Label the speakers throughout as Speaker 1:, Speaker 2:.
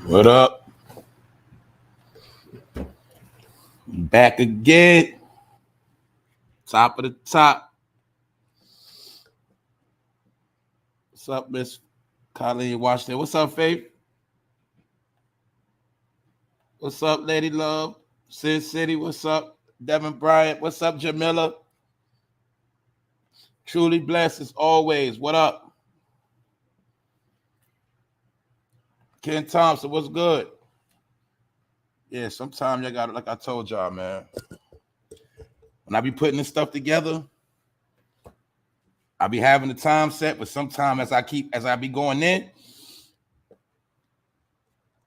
Speaker 1: What up? Back again. Top of the top. What's up, Miss Colleen Washington? What's up, Faith? What's up, Lady Love? Sin City, what's up? Devin Bryant, what's up, Jamila? Truly blessed as always. What up? Ken Thompson, what's good? Yeah, sometimes you got, like I told y'all, man. When I be putting this stuff together, I be having the time set, but sometimes as I be going in,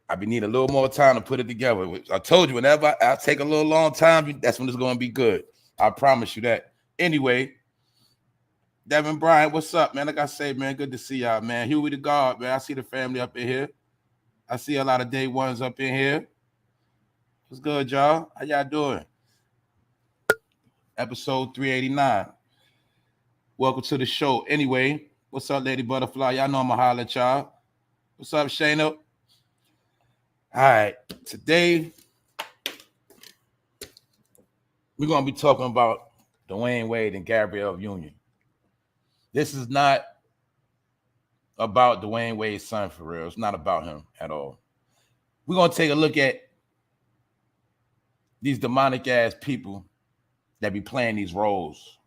Speaker 1: I be need a little more time to put it together. I told you, whenever I take a little long time, that's when it's going to be good. I promise you that. Anyway, Devin Bryant, what's up, man? Like I say, man, good to see y'all, man. Huey the God, man. I see the family up in here. I see a lot of day ones up in here. What's good, y'all? How y'all doing? Episode 389. Welcome to the show. Anyway, what's up, Lady Butterfly? Y'all know I'm going to holler at y'all. What's up, Shayna? All right, today we're going to be talking about Dwyane Wade and Gabrielle Union. This is not about Dwyane Wade's son, for real. It's not about him at all. We're going to take a look at these demonic-ass people that be playing these roles.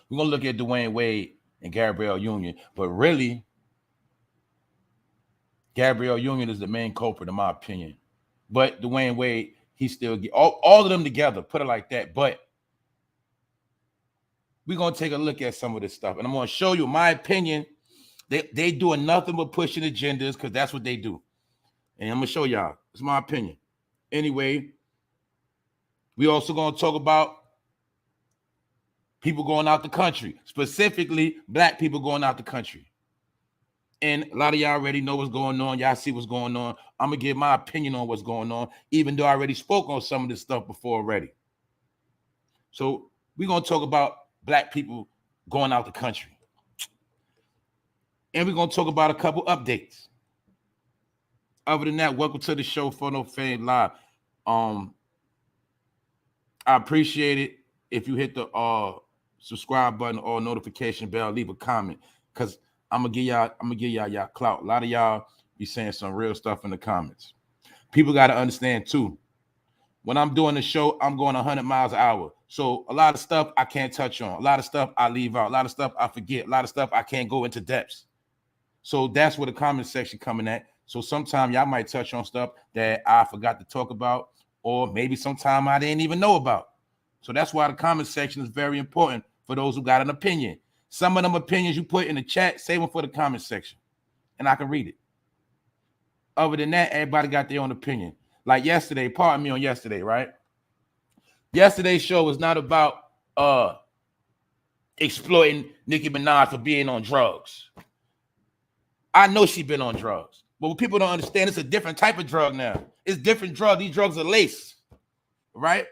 Speaker 1: We're going to look at Dwyane Wade and Gabrielle Union, but really, Gabrielle Union is the main culprit, in my opinion. But Dwyane Wade, he still get all of them together, put it like that. But we're going to take a look at some of this stuff. And I'm going to show you my opinion. They doing nothing but pushing agendas because that's what they do. And I'm going to show y'all. It's my opinion. Anyway, we also going to talk about people going out the country, specifically black people going out the country. And a lot of y'all already know what's going on. Y'all see what's going on. I'm going to give my opinion on what's going on, even though I already spoke on some of this stuff before already. So we're going to talk about black people going out the country. And we're going to talk about a couple updates. Other than that, welcome to the show, For No Fame Live. I appreciate it if you hit the subscribe button or notification bell, leave a comment, because I'm gonna give y'all clout. A lot of y'all be saying some real stuff in the comments. People got to understand too, when I'm doing the show, I'm going 100 miles an hour. So a lot of stuff I can't touch on. A lot of stuff I leave out. A lot of stuff I forget. A lot of stuff I can't go into depths. So that's where the comment section coming at. So sometimes y'all might touch on stuff that I forgot to talk about, or maybe sometime I didn't even know about. So that's why the comment section is very important for those who got an opinion. Some of them opinions you put in the chat, save them for the comment section, and I can read it. Other than that, everybody got their own opinion. Like yesterday, pardon me on yesterday, right? Yesterday's show was not about exploiting Nicki Minaj for being on drugs. I know she's been on drugs, but what people don't understand, it's a different type of drug now. It's different drug. These drugs are laced, right?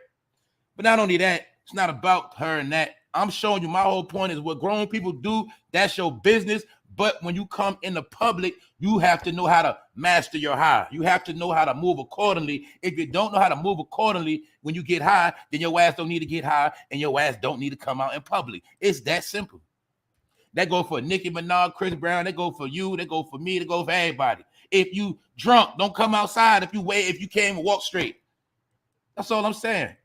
Speaker 1: But not only that, it's not about her and that. I'm showing you my whole point is what grown people do, that's your business. But when you come in the public, you have to know how to master your high. You have to know how to move accordingly. If you don't know how to move accordingly when you get high, then your ass don't need to get high and your ass don't need to come out in public. It's that simple. That go for Nicki Minaj, Chris Brown. That go for you. That go for me. That go for everybody. If you drunk, don't come outside. If you can't even walk straight. That's all I'm saying.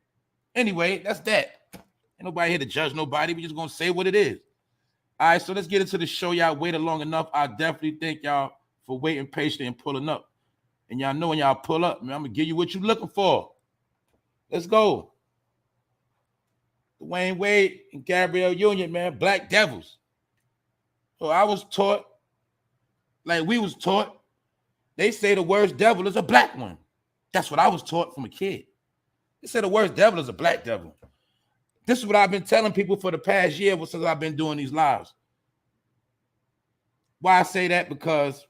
Speaker 1: Anyway, that's that. Ain't nobody here to judge nobody. We just gonna say what it is. All right, so let's get into the show. Y'all waited long enough. I definitely thank y'all for waiting patiently and pulling up. And y'all know when y'all pull up, man, I'm gonna give you what you're looking for. Let's go. Dwyane Wade and Gabrielle Union, man, black devils. So I was taught, like we was taught, they say the worst devil is a black one. That's what I was taught from a kid. They say the worst devil is a black devil. This is what I've been telling people for the past year since I've been doing these lives. Why I say that? Because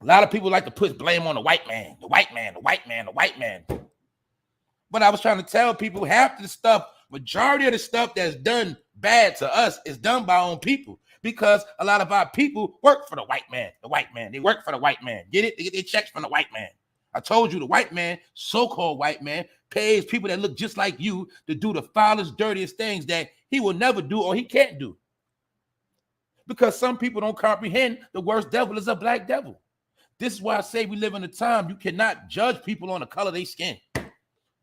Speaker 1: a lot of people like to put blame on the white man, the white man, the white man, the white man. But I was trying to tell people half the stuff, majority of the stuff that's done bad to us is done by our own people. Because a lot of our people work for the white man, the white man. They work for the white man. Get it? They get their checks from the white man. I told you the white man, so-called white man, pays people that look just like you to do the foulest, dirtiest things that he will never do or he can't do. Because some people don't comprehend the worst devil is a black devil. This is why I say we live in a time you cannot judge people on the color of their skin.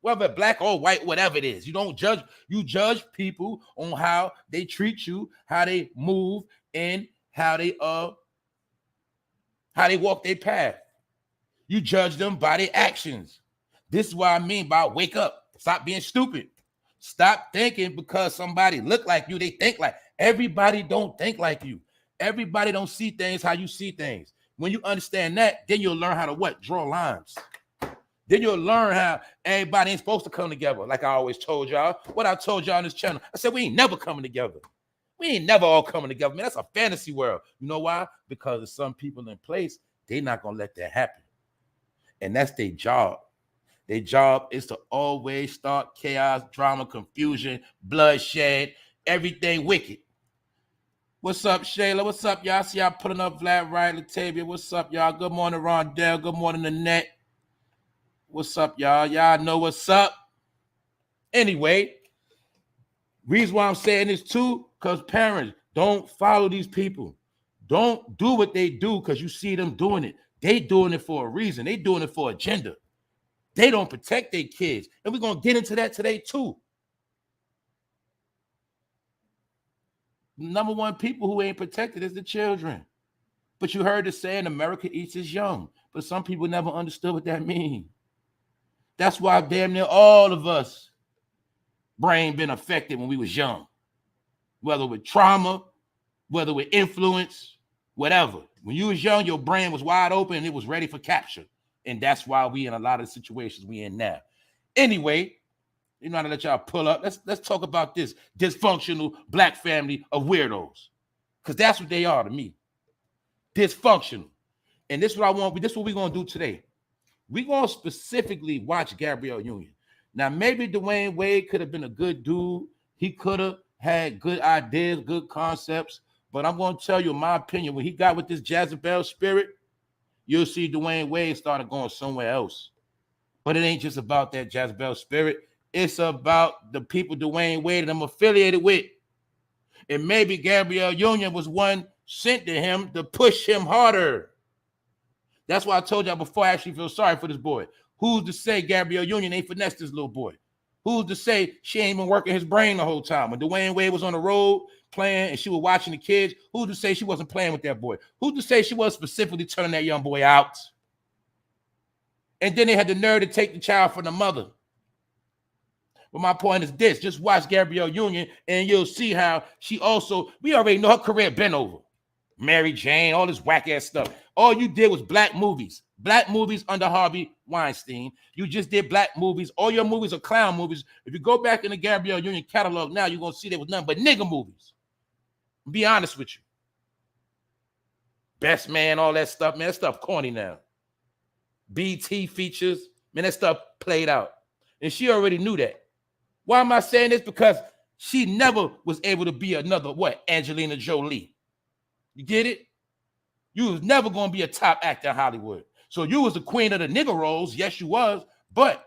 Speaker 1: Whether black or white, whatever it is. You don't judge, you judge people on how they treat you, how they move, and how they walk their path. You judge them by their actions. This is what I mean by wake up. Stop being stupid. Stop thinking because somebody look like you, they think like. Everybody don't think like you. Everybody don't see things how you see things. When you understand that, then you'll learn how to what? Draw lines. Then you'll learn how everybody ain't supposed to come together. Like I always told y'all. What I told y'all on this channel. I said we ain't never coming together. We ain't never all coming together. Man, that's a fantasy world. You know why? Because there's some people in place, they're not going to let that happen. And that's their job. Their job is to always start chaos, drama, confusion, bloodshed, everything wicked. What's up, Shayla? What's up, y'all? See y'all putting up Vlad Wright, Latavia. What's up, y'all? Good morning, Rondell. Good morning, Annette. What's up, y'all? Y'all know what's up. Anyway, reason why I'm saying this too, because parents, don't follow these people. Don't do what they do because you see them doing it. They doing it for a reason. They doing it for agenda. They don't protect their kids. And we're going to get into that today too. Number one, people who ain't protected is the children. But you heard the saying, America eats its young. But some people never understood what that means. That's why damn near all of us brain been affected when we was young. Whether with trauma, whether with influence, whatever. When you was young, your brain was wide open and it was ready for capture. And that's why we in a lot of the situations we in now. Anyway, you know how to let y'all pull up. Let's talk about this dysfunctional black family of weirdos. Because that's what they are to me. Dysfunctional. And this is what I want. This is what we're going to do today. We're going to specifically watch Gabrielle Union. Now, maybe Dwayne Wade could have been a good dude. He could have had good ideas, good concepts. But I'm going to tell you, in my opinion, when he got with this Jezebel spirit, you'll see Dwayne Wade started going somewhere else. But it ain't just about that Jezebel spirit. It's about the people Dwayne Wade and I'm affiliated with. And maybe Gabrielle Union was one sent to him to push him harder. That's why I told y'all before, I actually feel sorry for this boy. Who's to say Gabrielle Union ain't finessed this little boy? Who's to say she ain't been working his brain the whole time? When Dwayne Wade was on the road playing and she was watching the kids, who's to say she wasn't playing with that boy? Who's to say she was specifically turning that young boy out? And then they had the nerve to take the child from the mother. But my point is this, just watch Gabrielle Union and you'll see how she also, we already know her career been over. Mary Jane, all this whack ass stuff. All you did was black movies under Harvey Weinstein. You just did black movies. All your movies are clown movies. If you go back in the Gabrielle Union catalog now, you're going to see there was nothing but nigga movies. Be honest with you. Best Man, all that stuff, man, that stuff corny now. BT features, man, that stuff played out. And she already knew that. Why am I saying this? Because she never was able to be another, what, Angelina Jolie. You get it? You was never going to be a top actor in Hollywood. So you was the queen of the nigga roles. Yes, you was. But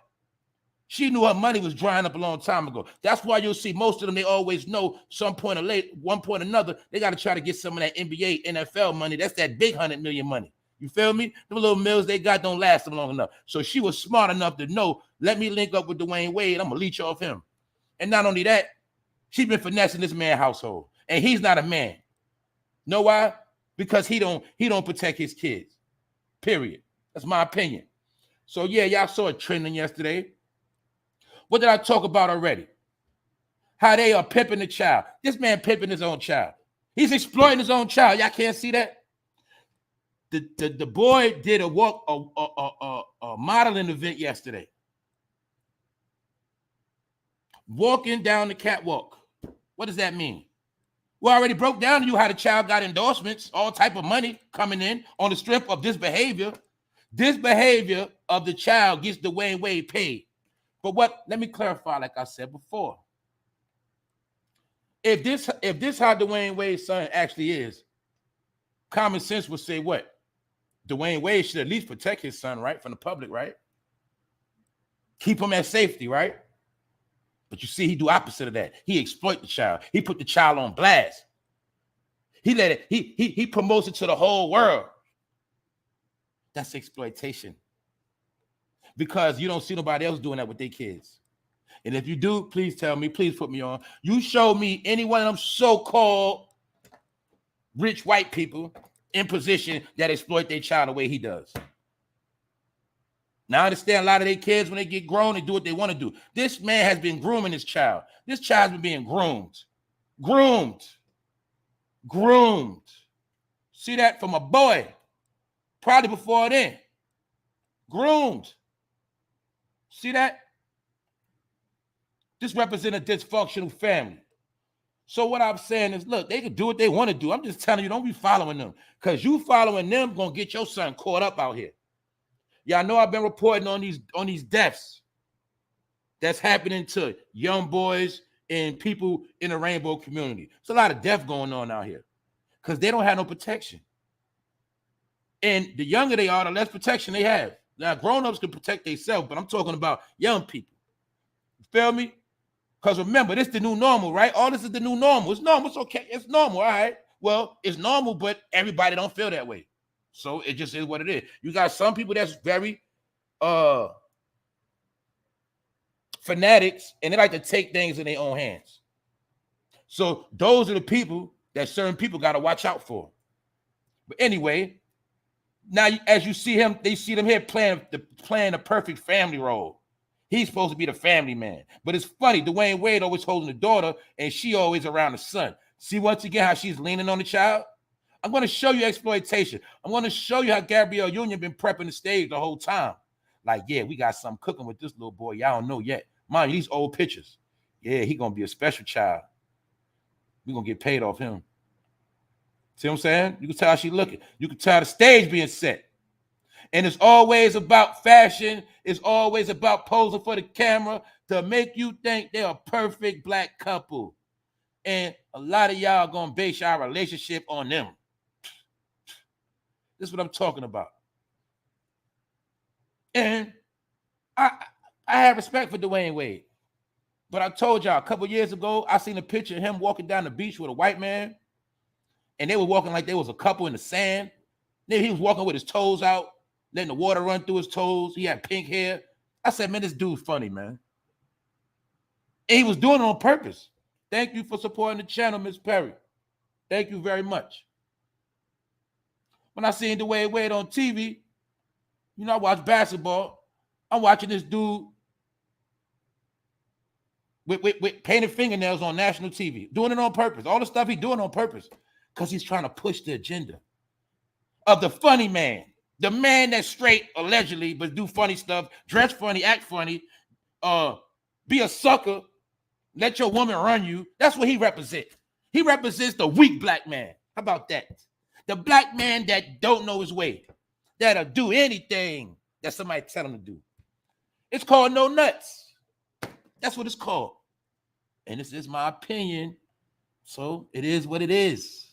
Speaker 1: she knew her money was drying up a long time ago. That's why you'll see most of them, they always know some point or late, one point or another, they got to try to get some of that NBA, NFL money. That's that big 100 million money. You feel me? The little mills they got don't last them long enough. So she was smart enough to know, let me link up with Dwayne Wade. I'm going to leech off him. And not only that, she's been finessing this man's household. And he's not a man. Know why? Because he don't protect his kids. Period. That's my opinion. So yeah, y'all saw it trending yesterday. What did I talk about already? How they are pimping the child. This man pimping his own child. He's exploiting his own child. Y'all can't see that? The boy did a modeling event yesterday. Walking down the catwalk. What does that mean? We already broke down to you how the child got endorsements, all type of money coming in on the strength of this behavior. This behavior of the child gets Dwayne Wade paid. But let me clarify, like I said before. If this how Dwayne Wade's son actually is, common sense would say what? Dwayne Wade should at least protect his son, right, from the public, right? Keep him at safety, right? But you see, he do opposite of that. He exploit the child. He put the child on blast. He let it. He promotes it to the whole world. That's exploitation. Because you don't see nobody else doing that with their kids. And if you do, please tell me. Please put me on. You show me any one of them so-called rich white people in position that exploit their child the way he does. Now, I understand a lot of their kids, when they get grown, they do what they want to do. This man has been grooming his child. This child's been being groomed. Groomed. See that? From a boy. Probably before then. Groomed. See that? This represents a dysfunctional family. So what I'm saying is, look, they can do what they want to do. I'm just telling you, don't be following them. Because you following them going to get your son caught up out here. Y'all know I've been reporting on these deaths that's happening to young boys and people in the rainbow community. There's a lot of death going on out here because they don't have no protection. And the younger they are, the less protection they have. Now, grown-ups can protect themselves, but I'm talking about young people. You feel me? Because remember, this is the new normal, right? All this is the new normal. It's normal. It's okay. It's normal, all right? Well, it's normal, but everybody don't feel that way. So it just is what it is. You got some people that's very fanatics, and they like to take things in their own hands. So those are the people that certain people got to watch out for. But anyway, now as you see him, they see them here playing the perfect family role. He's supposed to be the family man. But it's funny, Dwayne Wade always holding the daughter, and she always around the son. See once again how she's leaning on the child? I'm going to show you exploitation. I'm going to show you how Gabrielle Union been prepping the stage the whole time. Like, yeah, we got something cooking with this little boy. Y'all don't know yet. Mind you, these old pictures. Yeah, he going to be a special child. We're going to get paid off him. See what I'm saying? You can tell how she looking. You can tell the stage being set. And it's always about fashion. It's always about posing for the camera to make you think they're a perfect black couple. And a lot of y'all going to base your relationship on them. This is what I'm talking about. And I have respect for Dwayne Wade. But I told y'all a couple years ago, I seen a picture of him walking down the beach with a white man. And they were walking like they was a couple in the sand. Then he was walking with his toes out, letting the water run through his toes. He had pink hair. I said, man, this dude's funny, man. And he was doing it on purpose. Thank you for supporting the channel, Miss Perry. Thank you very much. When I seen Dwayne Wade on TV, you know, I watch basketball. I'm watching this dude with painted fingernails on national TV, doing it on purpose. All the stuff he's doing on purpose because he's trying to push the agenda of the funny man, the man that's straight, allegedly, but do funny stuff, dress funny, act funny, be a sucker, let your woman run you. That's what he represents. He represents the weak black man. How about that? The black man that don't know his way, that'll do anything that somebody tell him to do. It's called no nuts. That's what it's called. And this is my opinion. So it is what it is.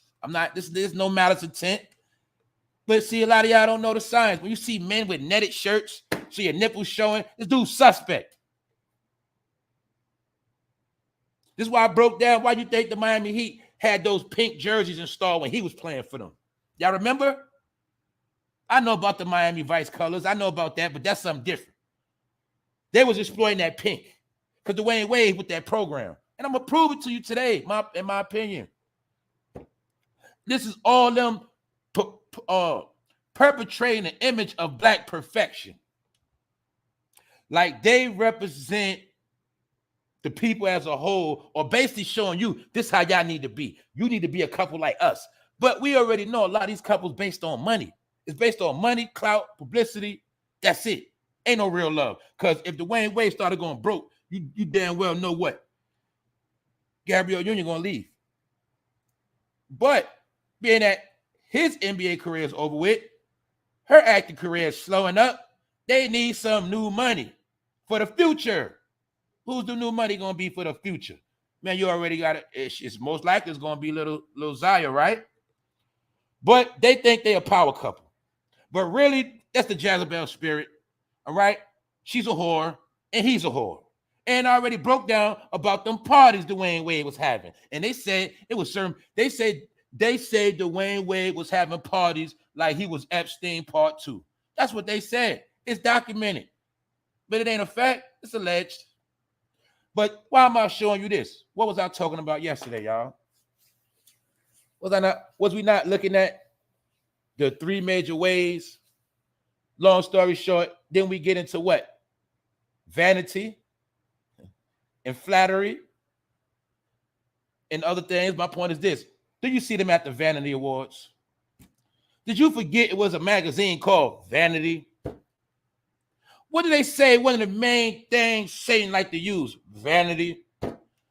Speaker 1: There's no malice intent. But see, a lot of y'all don't know the signs. When you see men with netted shirts, see your nipples showing, this dude's suspect. This is why I broke down why you think the Miami Heat had those pink jerseys installed when he was playing for them. Y'all remember? I know about the Miami Vice colors. I know about that, but that's something different. They was exploiting that pink because Dwayne Wade with that program. And I'm going to prove it to you today, in my opinion. This is all them perpetrating an image of black perfection. Like they represent the people as a whole, or basically showing you this is how y'all need to be. You need to be a couple like us. But we already know a lot of these couples based on money. It's based on money, clout, publicity. That's it. Ain't no real love. Because if Dwayne Wade started going broke, you damn well know what. Gabrielle Union gonna leave. But being that his NBA career is over with, her acting career is slowing up, they need some new money for the future. Who's the new money gonna be for the future? Man, you already got it. It's most likely it's gonna be little Zaya, right? But they think they a power couple. But really, that's the Jezebel spirit. All right? She's a whore, and he's a whore. And I already broke down about them parties Dwayne Wade was having. And they said it was certain, they said Dwayne Wade was having parties like he was Epstein Part 2. That's what they said. It's documented. But it ain't a fact. It's alleged. But why am I showing you this? What was I talking about yesterday, y'all? Was we not looking at the three major ways? Long story short, then we get into what? Vanity and flattery and other things. My point is this. Do you see them at the Vanity Awards? Did you forget it was a magazine called Vanity? What do they say? One of the main things Satan like to use, vanity.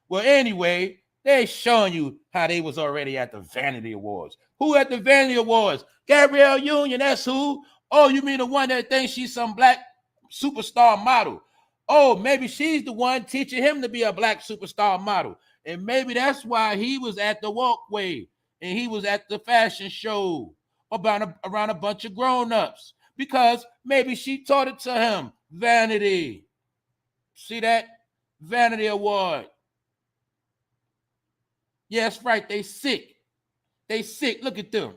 Speaker 1: Well, anyway, they're showing you how they was already at the Vanity Awards. Who at the Vanity Awards? Gabrielle Union, that's who. Oh, you mean the one that thinks she's some black superstar model? Oh, maybe she's the one teaching him to be a black superstar model. And maybe that's why he was at the walkway and he was at the fashion show around a bunch of grown-ups. Because maybe she taught it to him. Vanity. See that? Vanity Award. Yes, right. They sick. They sick. Look at them.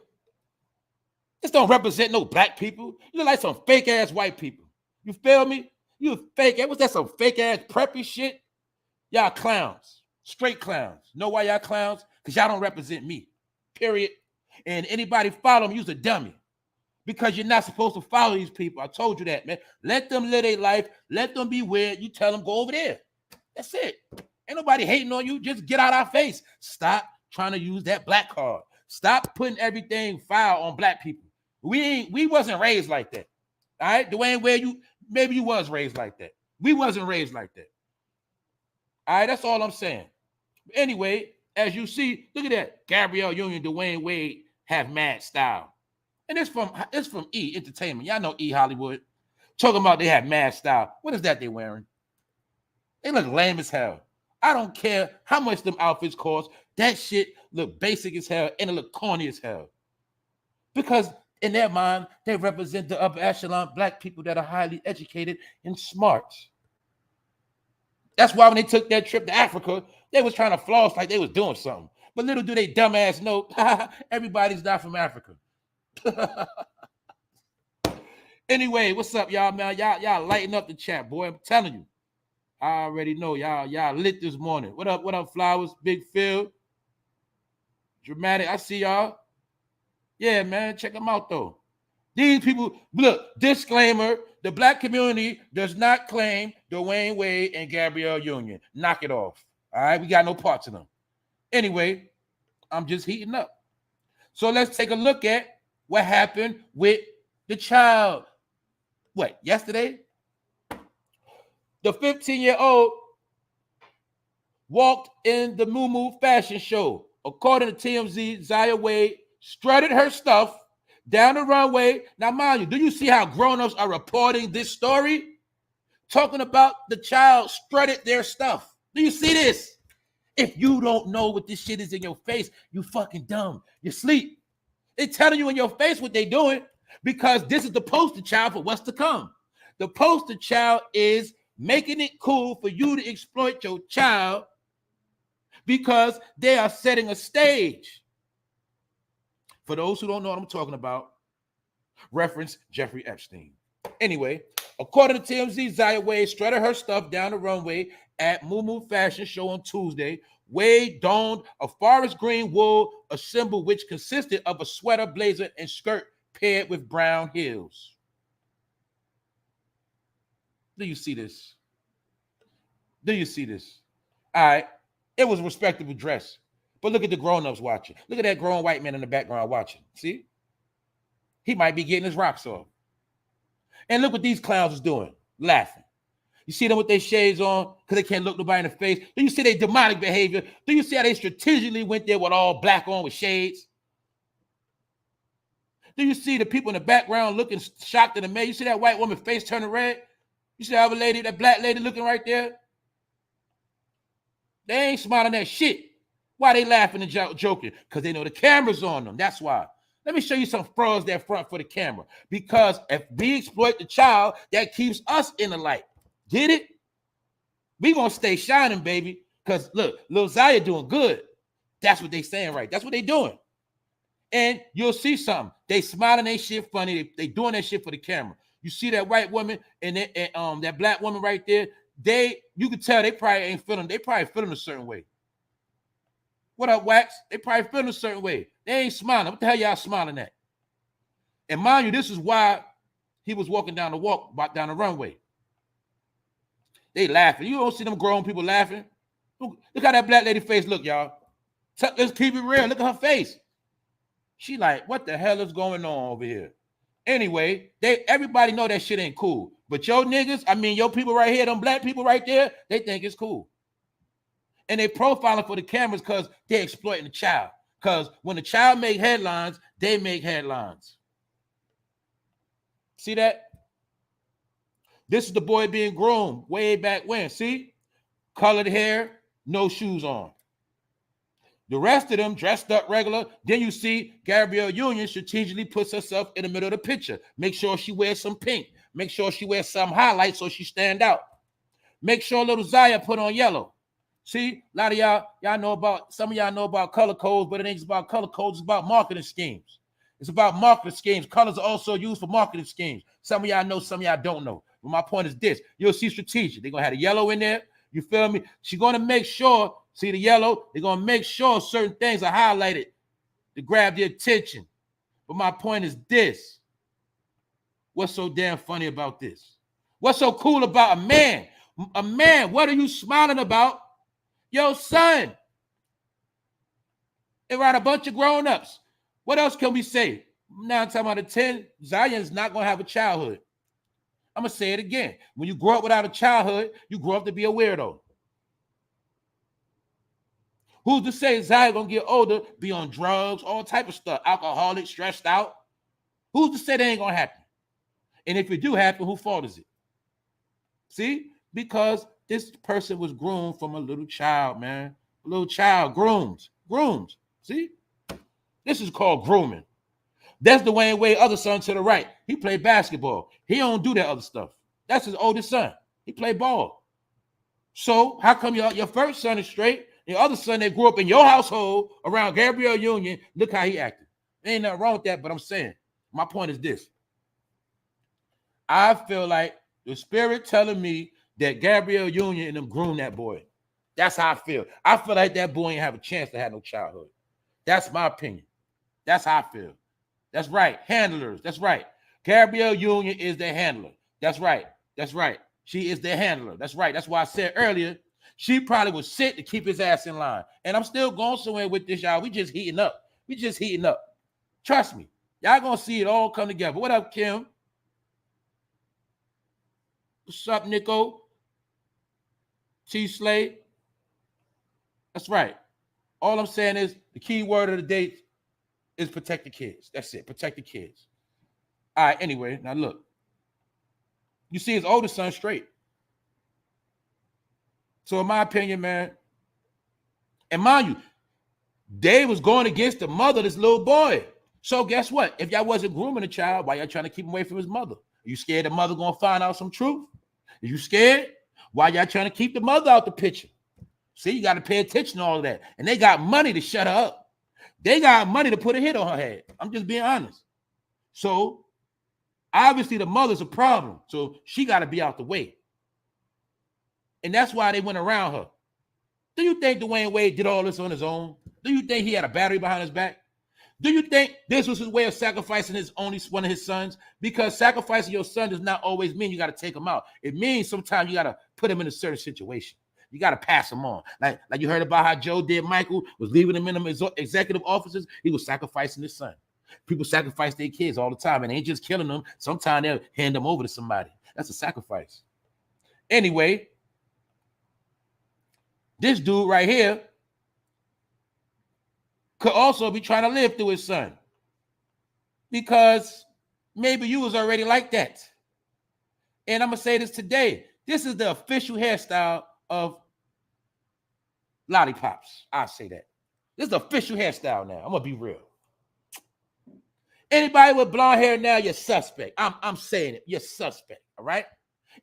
Speaker 1: This don't represent no black people. You look like some fake-ass white people. You feel me? You fake. What's that, some fake-ass preppy shit? Y'all clowns. Straight clowns. Know why y'all clowns? Because y'all don't represent me. Period. And anybody follow me, you's a dummy. Because you're not supposed to follow these people. I told you that, man. Let them live their life. Let them be weird. You tell them, go over there. That's it. Ain't nobody hating on you. Just get out our face. Stop trying to use that black card. Stop putting everything foul on black people. We wasn't raised like that. All right? Dwayne, maybe you was raised like that. We wasn't raised like that. All right? That's all I'm saying. Anyway, as you see, look at that. Gabrielle Union, Dwayne Wade have mad style. And it's from E Entertainment. Y'all know E Hollywood. Talking about they have mad style. What is that they wearing? They look lame as hell. I don't care how much them outfits cost. That shit look basic as hell and it look corny as hell. Because in their mind, they represent the upper echelon black people that are highly educated and smart. That's why when they took that trip to Africa, they was trying to floss like they was doing something. But little do they dumbass know, everybody's not from Africa. Anyway, what's up, y'all, man? Y'all lighten up the chat, boy. I'm telling you. I already know y'all lit this morning. What up, Flowers? Big Phil. Dramatic. I see y'all. Yeah, man. Check them out, though. These people, look, disclaimer, the black community does not claim Dwayne Wade and Gabrielle Union. Knock it off. All right? We got no parts of them. Anyway, I'm just heating up. So let's take a look at what happened with the child. What, yesterday? The 15-year-old walked in the Moo fashion show. According to TMZ, Zaya Wade strutted her stuff down the runway. Now, mind you, do you see how grown-ups are reporting this story? Talking about the child strutted their stuff. Do you see this? If you don't know what this shit is in your face, you fucking dumb. You sleep. They're telling you in your face what they're doing because this is the poster child for what's to come. The poster child is making it cool for you to exploit your child because they are setting a stage. For those who don't know what I'm talking about, reference Jeffrey Epstein. Anyway, according to TMZ, Zaya Wade strutted her stuff down the runway at Moo Fashion Show on Tuesday. Wade donned a forest green wool assemble which consisted of a sweater, blazer, and skirt paired with brown heels. Do you see this? Do you see this? All right. It was a respectable dress. But look at the grown-ups watching. Look at that grown white man in the background watching. See? He might be getting his rocks off. And look what these clowns is doing. Laughing. You see them with their shades on because they can't look nobody in the face. Do you see their demonic behavior? Do you see how they strategically went there with all black on with shades? Do you see the people in the background looking shocked and amazed? You see that white woman face turning red? You see that other lady, that black lady looking right there? They ain't smiling at shit. Why they laughing and joking? Because they know the camera's on them. That's why. Let me show you some frauds that front for the camera. Because if we exploit the child, that keeps us in the light. Get it? We gonna stay shining, baby. Because look, Lil Zaya doing good. That's what they saying, right? That's what they doing. And you'll see something. They smiling, they shit funny. They doing that shit for the camera. You see that white woman and that black woman right there. You can tell they probably ain't feeling. They probably feeling a certain way. What up, Wax? They probably feeling a certain way. They ain't smiling. What the hell y'all smiling at? And mind you, this is why he was walking down the runway. They laughing. You don't see them grown people laughing. Look how that black lady face look, y'all. Let's keep it real. Look at her face. She like, what the hell is going on over here? Anyway, everybody know that shit ain't cool. But your niggas, your people right here, them black people right there, they think it's cool. And they profiling for the cameras because they're exploiting the child. Because when the child make headlines, they make headlines. See that? This is the boy being groomed way back when. See? Colored hair, no shoes on. The rest of them dressed up regular. Then you see Gabrielle Union strategically puts herself in the middle of the picture. Make sure she wears some pink. Make sure she wears some highlights so she stand out. Make sure little Zaya put on yellow. See, a lot of y'all know about, some of y'all know about color codes, but it ain't just about color codes, it's about marketing schemes. It's about marketing schemes. Colors are also used for marketing schemes. Some of y'all know, some of y'all don't know. But my point is this. You'll see strategic. They're going to have the yellow in there. You feel me? She's going to make sure, see the yellow? They're going to make sure certain things are highlighted to grab the attention. But my point is this. What's so damn funny about this? What's so cool about a man? A man, what are you smiling about? Your son. Around a bunch of grown-ups. What else can we say? 9 times out of 10, Zion's not going to have a childhood. I'm going to say it again. When you grow up without a childhood, you grow up to be a weirdo. Who's to say Zion going to get older, be on drugs, all type of stuff, alcoholic, stressed out? Who's to say that ain't going to happen? And if it do happen, whose fault is it? See? Because this person was groomed from a little child, man. A little child, grooms. See? This is called grooming. That's DWAYNE Wade, other son to the right. He played basketball. He don't do that other stuff. That's his oldest son. He played ball. So how come your first son is straight? The other son that grew up in your household around Gabrielle Union, look how he acted. There ain't nothing wrong with that, but I'm saying, my point is this. I feel like the spirit telling me that Gabrielle Union and them groomed that boy. That's how I feel. I feel like that boy ain't have a chance to have no childhood. That's my opinion. That's how I feel. That's right. Handlers. That's right. Gabrielle Union is their handler. That's right. That's right. She is their handler. That's right. That's why I said earlier, she probably was sit to keep his ass in line. And I'm still going somewhere with this, y'all. We just heating up. Trust me. Y'all gonna see it all come together. What up, Kim? What's up, Nico? T Slay. That's right. All I'm saying is the key word of the day is protect the kids. That's it. Protect the kids. All right, anyway, now look. You see his oldest son straight. So in my opinion, man, and mind you, Dave was going against the mother of this little boy. So guess what? If y'all wasn't grooming the child, why y'all trying to keep him away from his mother? Are you scared the mother gonna find out some truth? Are you scared? Why y'all trying to keep the mother out the picture? See, you got to pay attention to all of that. And they got money to shut her up. They got money to put a hit on her head. I'm just being honest. So, obviously, the mother's a problem. So, she got to be out the way. And that's why they went around her. Do you think DWAYNE Wade did all this on his own? Do you think he had a battery behind his back? Do you think this was his way of sacrificing one of his sons? Because sacrificing your son does not always mean you got to take him out. It means sometimes you got to put him in a certain situation. You got to pass him on. Like you heard about how Joe did Michael, was leaving him in the executive offices. He was sacrificing his son. People sacrifice their kids all the time, and they ain't just killing them. Sometimes they'll hand them over to somebody. That's a sacrifice. Anyway, this dude right here could also be trying to live through his son. Because maybe you was already like that. And I'm going to say this today. This is the official hairstyle of lollipops. I'll say that. This is the official hairstyle now. I'm going to be real. Anybody with blonde hair now, you're suspect. I'm saying it. You're suspect, all right?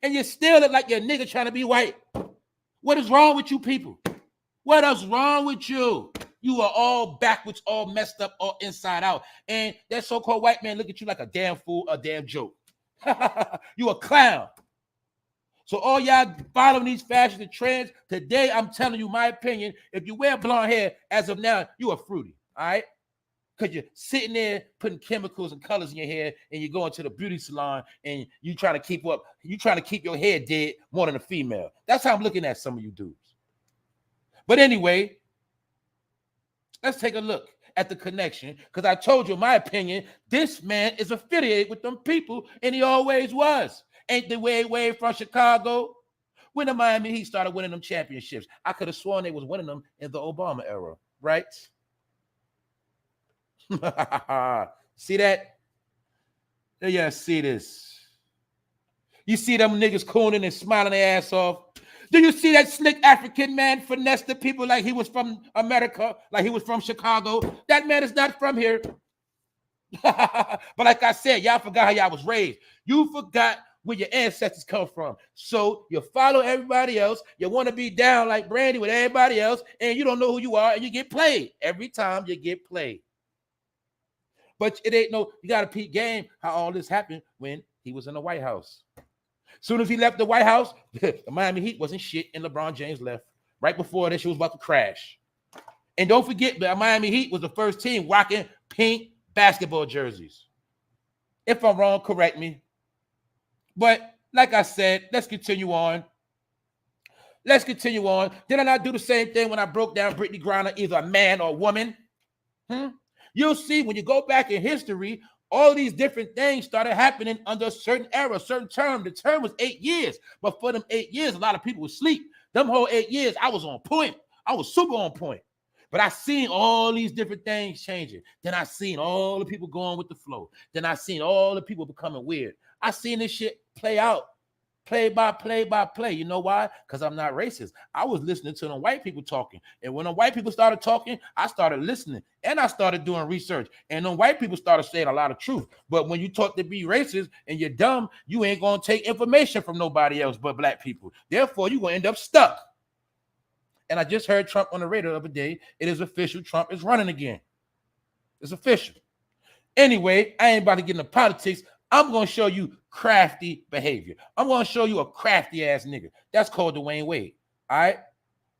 Speaker 1: And you still look like you're a nigga trying to be white. What is wrong with you people? What is wrong with you? You are all backwards, all messed up, all inside out. And that so-called white man look at you like a damn fool, a damn joke. You a clown. So all y'all following these fashions and trends, today I'm telling you my opinion. If you wear blonde hair, as of now, you are fruity, all right? Because you're sitting there putting chemicals and colors in your hair, and you're going to the beauty salon, and you trying to keep up. You trying to keep your hair dead more than a female. That's how I'm looking at some of you dudes. But anyway, let's take a look at the connection, because I told you, in my opinion, this man is affiliated with them people, and he always was. Ain't the way from Chicago? When the Miami Heat started winning them championships, I could have sworn they was winning them in the Obama era, right? See that? Yeah, see this. You see them niggas cooning and smiling their ass off. Do you see that slick African man finesse the people like he was from America, like he was from Chicago? That man is not from here. But like I said, y'all forgot how y'all was raised. You forgot where your ancestors come from. So you follow everybody else. You want to be down like Brandy with everybody else, and you don't know who you are, and you get played. Every time you get played. But it ain't no, you got to peep game how all this happened when he was in the White House. Soon as he left the White House, the Miami Heat wasn't shit, and LeBron James left. Right before that, she was about to crash. And don't forget, the Miami Heat was the first team rocking pink basketball jerseys. If I'm wrong, correct me. But like I said, let's continue on. Let's continue on. Did I not do the same thing when I broke down Brittany Griner, either a man or a woman? You'll see when you go back in history, all these different things started happening under a certain era, a certain term. The term was 8 years. But for them 8 years, a lot of people would sleep. Them whole 8 years, I was on point. I was super on point. But I seen all these different things changing. Then I seen all the people going with the flow. Then I seen all the people becoming weird. I seen this shit play out. Play by play. You know why? Because I'm not racist. I was listening to the white people talking. And when the white people started talking, I started listening. And I started doing research. And the white people started saying a lot of truth. But when you talk to be racist and you're dumb, you ain't going to take information from nobody else but black people. Therefore, you're going to end up stuck. And I just heard Trump on the radio the other day. It is official. Trump is running again. It's official. Anyway, I ain't about to get into politics. I'm going to show you crafty behavior. I'm going to show you a crafty ass nigga. That's called DWAYNE Wade. All right?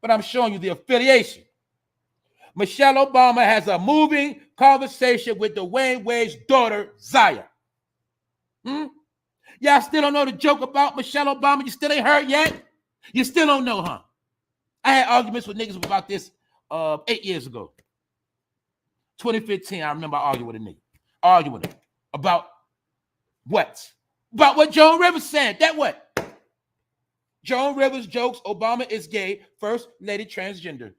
Speaker 1: But I'm showing you the affiliation. Michelle Obama has a moving conversation with DWAYNE Wade's daughter, Zaya. Y'all still don't know the joke about Michelle Obama? You still ain't heard yet? You still don't know, huh? I had arguments with niggas about this 8 years ago. 2015, I remember arguing with a nigga. Arguing with him about what? About what Joan Rivers said. That what? Joan Rivers jokes Obama is gay, first lady transgender.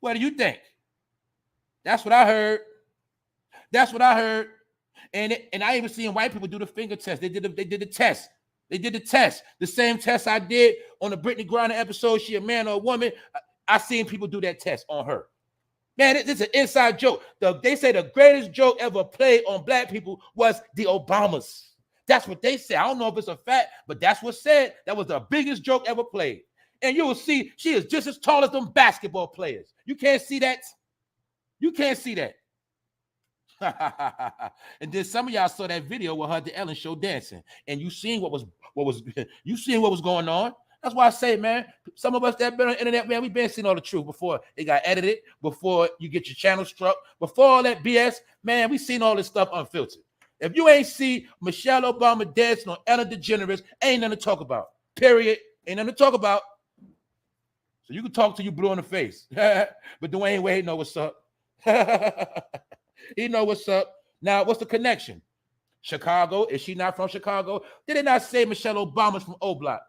Speaker 1: What do you think? That's what I heard. That's what I heard. And I even seen white people do the finger test. They did the test. They did the test. The same test I did on the Brittany Griner episode, she a man or a woman. I seen people do that test on her. Man, it's an inside joke. They say the greatest joke ever played on black people was the Obamas. That's what they say. I don't know if it's a fact, but that's what's said. That was the biggest joke ever played. And you will see she is just as tall as them basketball players. You can't see that. You can't see that. And then some of y'all saw that video with her at the Ellen Show dancing, and you seen what was going on. That's why I say, man, some of us that been on the internet, man, we've been seeing all the truth before it got edited, before you get your channel struck, before all that BS, man, we seen all this stuff unfiltered. If you ain't see Michelle Obama dancing on Ellen DeGeneres, ain't nothing to talk about. Period. Ain't nothing to talk about. So you can talk till you blue in the face. But DWAYNE Wade know what's up. He know what's up. Now, what's the connection? Chicago. Is she not from Chicago? Did they not say Michelle Obama's from O-Block?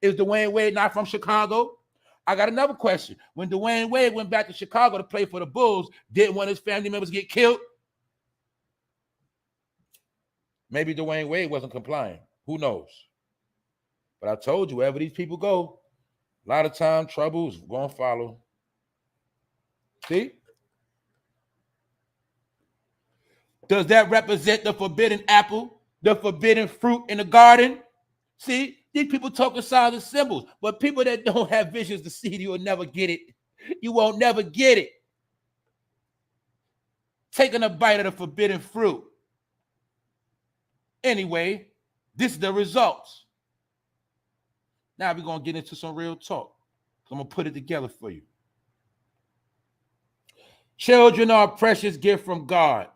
Speaker 1: Is DWAYNE Wade not from Chicago? I got another question. When DWAYNE Wade went back to Chicago to play for the Bulls, didn't one of his family members get killed? Maybe DWAYNE Wade wasn't complying. Who knows? But I told you, wherever these people go, a lot of time trouble is going to follow. See? Does that represent the forbidden apple, the forbidden fruit in the garden? See, these people talking signs and symbols, but people that don't have visions to see, you will never get it. You won't never get it. Taking a bite of the forbidden fruit. Anyway, this is the results. Now we're going to get into some real talk. I'm going to put it together for you. Children are a precious gift from God.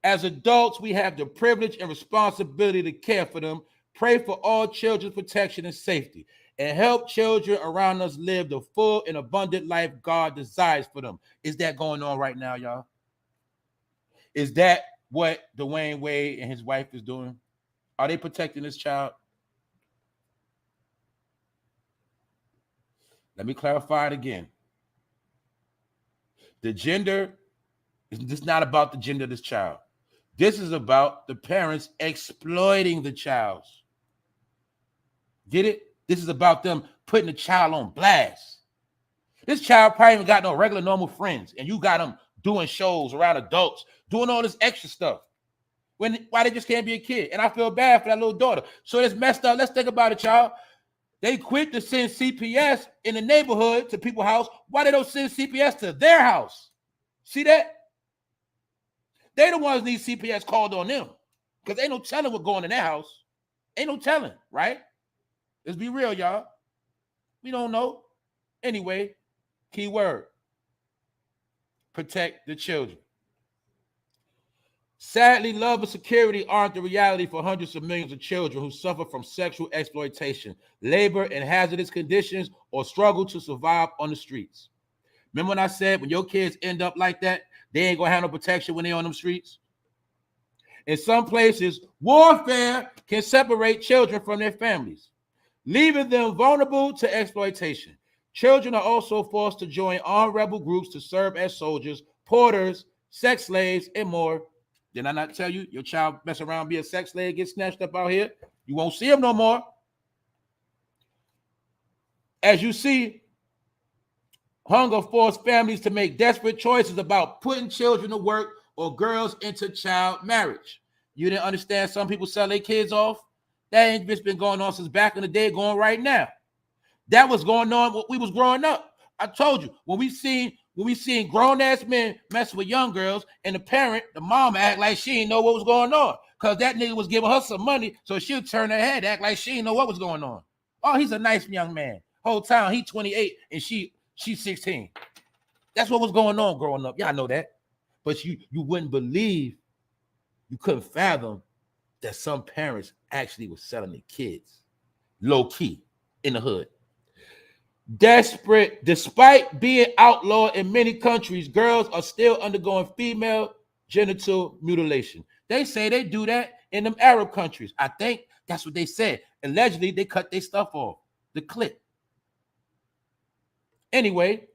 Speaker 1: As adults, we have the privilege and responsibility to care for them, pray for all children's protection and safety, and help children around us live the full and abundant life God desires for them. Is that going on right now, y'all? Is that what Dwayne Wade and his wife is doing? Are they protecting this child? Let me clarify it again. The gender is not about the gender of this child. This is about the parents exploiting the child. Get it? This is about them putting the child on blast. This child probably even got no regular, normal friends, and you got them doing shows around adults, doing all this extra stuff. Why they just can't be a kid? And I feel bad for that little daughter. So it's messed up. Let's think about it, y'all. They quit to send CPS in the neighborhood to people's house. Why they don't send CPS to their house? See that? They the ones need CPS called on them because ain't no telling what's going in their house. Ain't no telling, right? Let's be real, y'all. We don't know. Anyway, key word. Protect the children. Sadly, love and security aren't the reality for hundreds of millions of children who suffer from sexual exploitation, labor in hazardous conditions, or struggle to survive on the streets. Remember when I said when your kids end up like that, they ain't gonna have no protection when they're on them streets? In some places, warfare can separate children from their families, leaving them vulnerable to exploitation. Children are also forced to join armed rebel groups to serve as soldiers, porters, sex slaves, and more. Did I not tell you your child mess around, be a sex slave, get snatched up out here? You won't see him no more. As you see, hunger forced families to make desperate choices about putting children to work or girls into child marriage. You didn't understand some people sell their kids off? That ain't just been going on since back in the day, going right now. That was going on when we was growing up. I told you, when we seen grown-ass men messing with young girls and the mom act like she didn't know what was going on because that nigga was giving her some money, so she'll turn her head, act like she didn't know what was going on. Oh, he's a nice young man. Whole time, he 28 and she's 16. That's what was going on growing up. Y'all know that. But you wouldn't believe, you couldn't fathom that some parents actually were selling their kids low-key in the hood. Desperate, despite being outlawed in many countries, girls are still undergoing female genital mutilation. They say they do that in them Arab countries. I think that's what they said. Allegedly, they cut their stuff off, the clip. Anyway,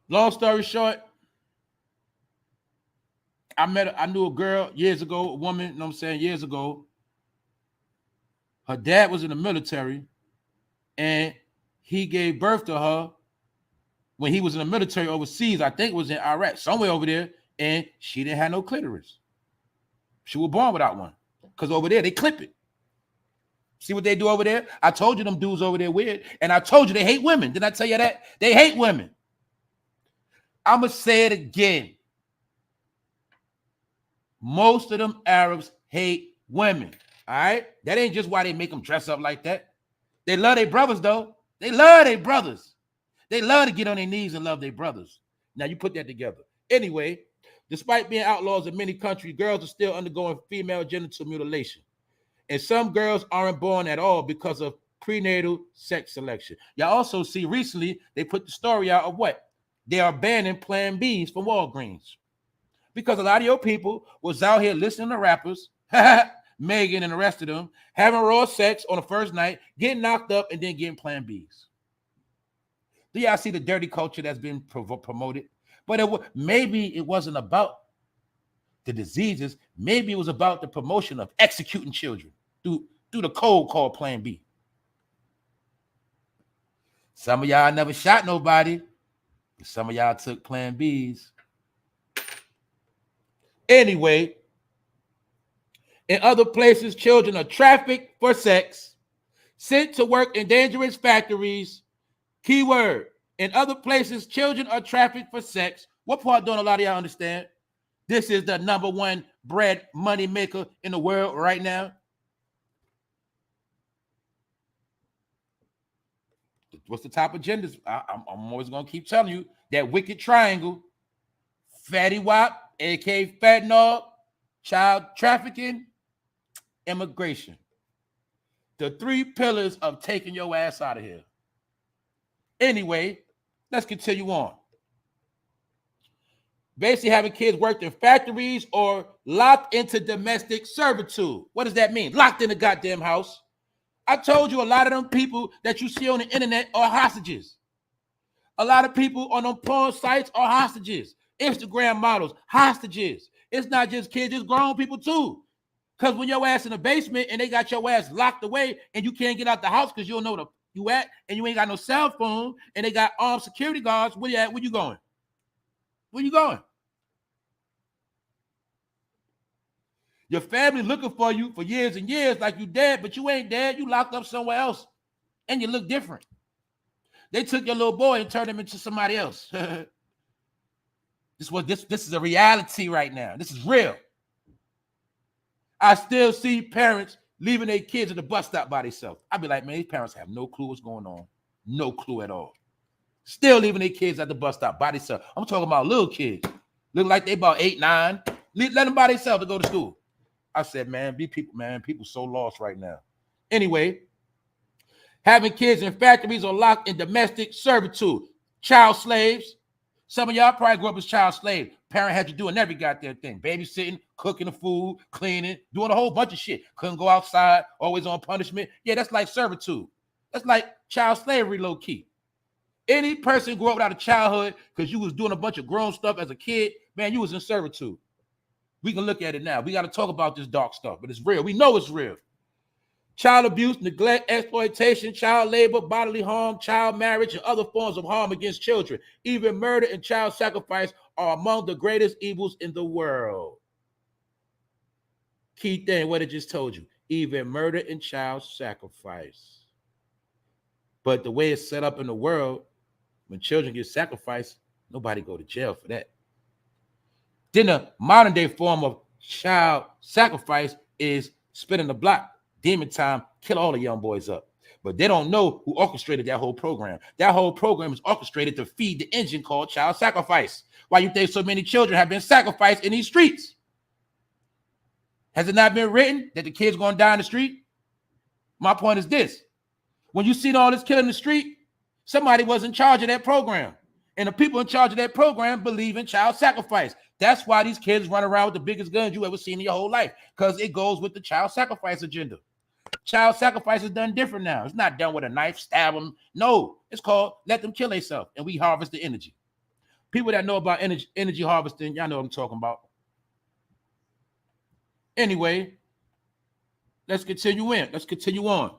Speaker 1: long story short, I knew a girl years ago, a woman, you know what I'm saying, years ago. Her dad was in the military, and he gave birth to her when he was in the military overseas. I think it was in Iraq, somewhere over there, and she didn't have no clitoris. She was born without one because over there, they clip it. See what they do over there? I told you them dudes over there weird, and I told you they hate women. Didn't I tell you that? They hate women. I'm going to say it again. Most of them Arabs hate women. All right, that ain't just why they make them dress up like that. They love their brothers, though. They love their brothers. They love to get on their knees and love their brothers. Now you put that together. Anyway, despite being outlaws in many countries, girls are still undergoing female genital mutilation. And some girls aren't born at all because of prenatal sex selection. Y'all also see recently, they put the story out of what? They are banning Plan Bs from Walgreens. Because a lot of your people was out here listening to rappers, Megan and the rest of them, having raw sex on the first night, getting knocked up, and then getting Plan Bs. Do y'all see the dirty culture that's been promoted? But maybe it wasn't about the diseases. Maybe it was about the promotion of executing children through the code called Plan B. Some of y'all never shot nobody. Some of y'all took Plan Bs. Anyway, in other places, children are trafficked for sex, sent to work in dangerous factories. Keyword. In other places, children are trafficked for sex. What part don't a lot of y'all understand? This is the #1 bread money maker in the world right now. What's the top agendas? I'm always going to keep telling you that wicked triangle: fatty wop, aka fentanyl, child trafficking, immigration. The 3 pillars of taking your ass out of here. Anyway, let's continue on. Basically having kids worked in factories or locked into domestic servitude. What does that mean? Locked in the goddamn house. I told you a lot of them people that you see on the internet are hostages. A lot of people on them porn sites are hostages. Instagram models, hostages. It's not just kids, it's grown people too. Because when your ass in the basement and they got your ass locked away and you can't get out the house because you don't know where you at and you ain't got no cell phone and they got armed security guards, where you at? Where you going? Where you going? Your family looking for you for years and years like you dead, but you ain't dead. You locked up somewhere else and you look different. They took your little boy and turned him into somebody else. This is a reality right now. This is real. I still see parents leaving their kids at the bus stop by themselves. I'd be like, man, these parents have no clue what's going on. No clue at all. Still leaving their kids at the bus stop by themselves. I'm talking about little kids. Look like they about 8, 9. Let them by themselves to go to school. I said, man, people so lost right now. Anyway, having kids in factories or locked in domestic servitude, child slaves. Some of y'all probably grew up as child slave. Parent had you doing every goddamn thing. Babysitting, cooking the food, cleaning, doing a whole bunch of shit. Couldn't go outside, always on punishment. Yeah, that's like servitude. That's like child slavery low key. Any person grew up without a childhood because you was doing a bunch of grown stuff as a kid, man, you was in servitude. We can look at it now. We got to talk about this dark stuff, but it's real. We know it's real. Child abuse, neglect, exploitation, child labor, bodily harm, child marriage, and other forms of harm against children. Even murder and child sacrifice are among the greatest evils in the world. Key thing, what I just told you. Even murder and child sacrifice. But the way it's set up in the world, when children get sacrificed, nobody go to jail for that. Then the modern day form of child sacrifice is spinning the block. Demon time, kill all the young boys up. But they don't know who orchestrated that whole program. That whole program is orchestrated to feed the engine called child sacrifice. Why you think so many children have been sacrificed in these streets? Has it not been written that the kids going to die in the street? My point is this. When you see all this killing in the street, somebody was in charge of that program. And the people in charge of that program believe in child sacrifice. That's why these kids run around with the biggest guns you ever seen in your whole life, because it goes with the child sacrifice agenda. Child sacrifice is done different now. It's not done with a knife, stab them. No, it's called let them kill themselves, and we harvest the energy. People that know about energy harvesting, y'all know what I'm talking about. Anyway, let's continue in. Let's continue on.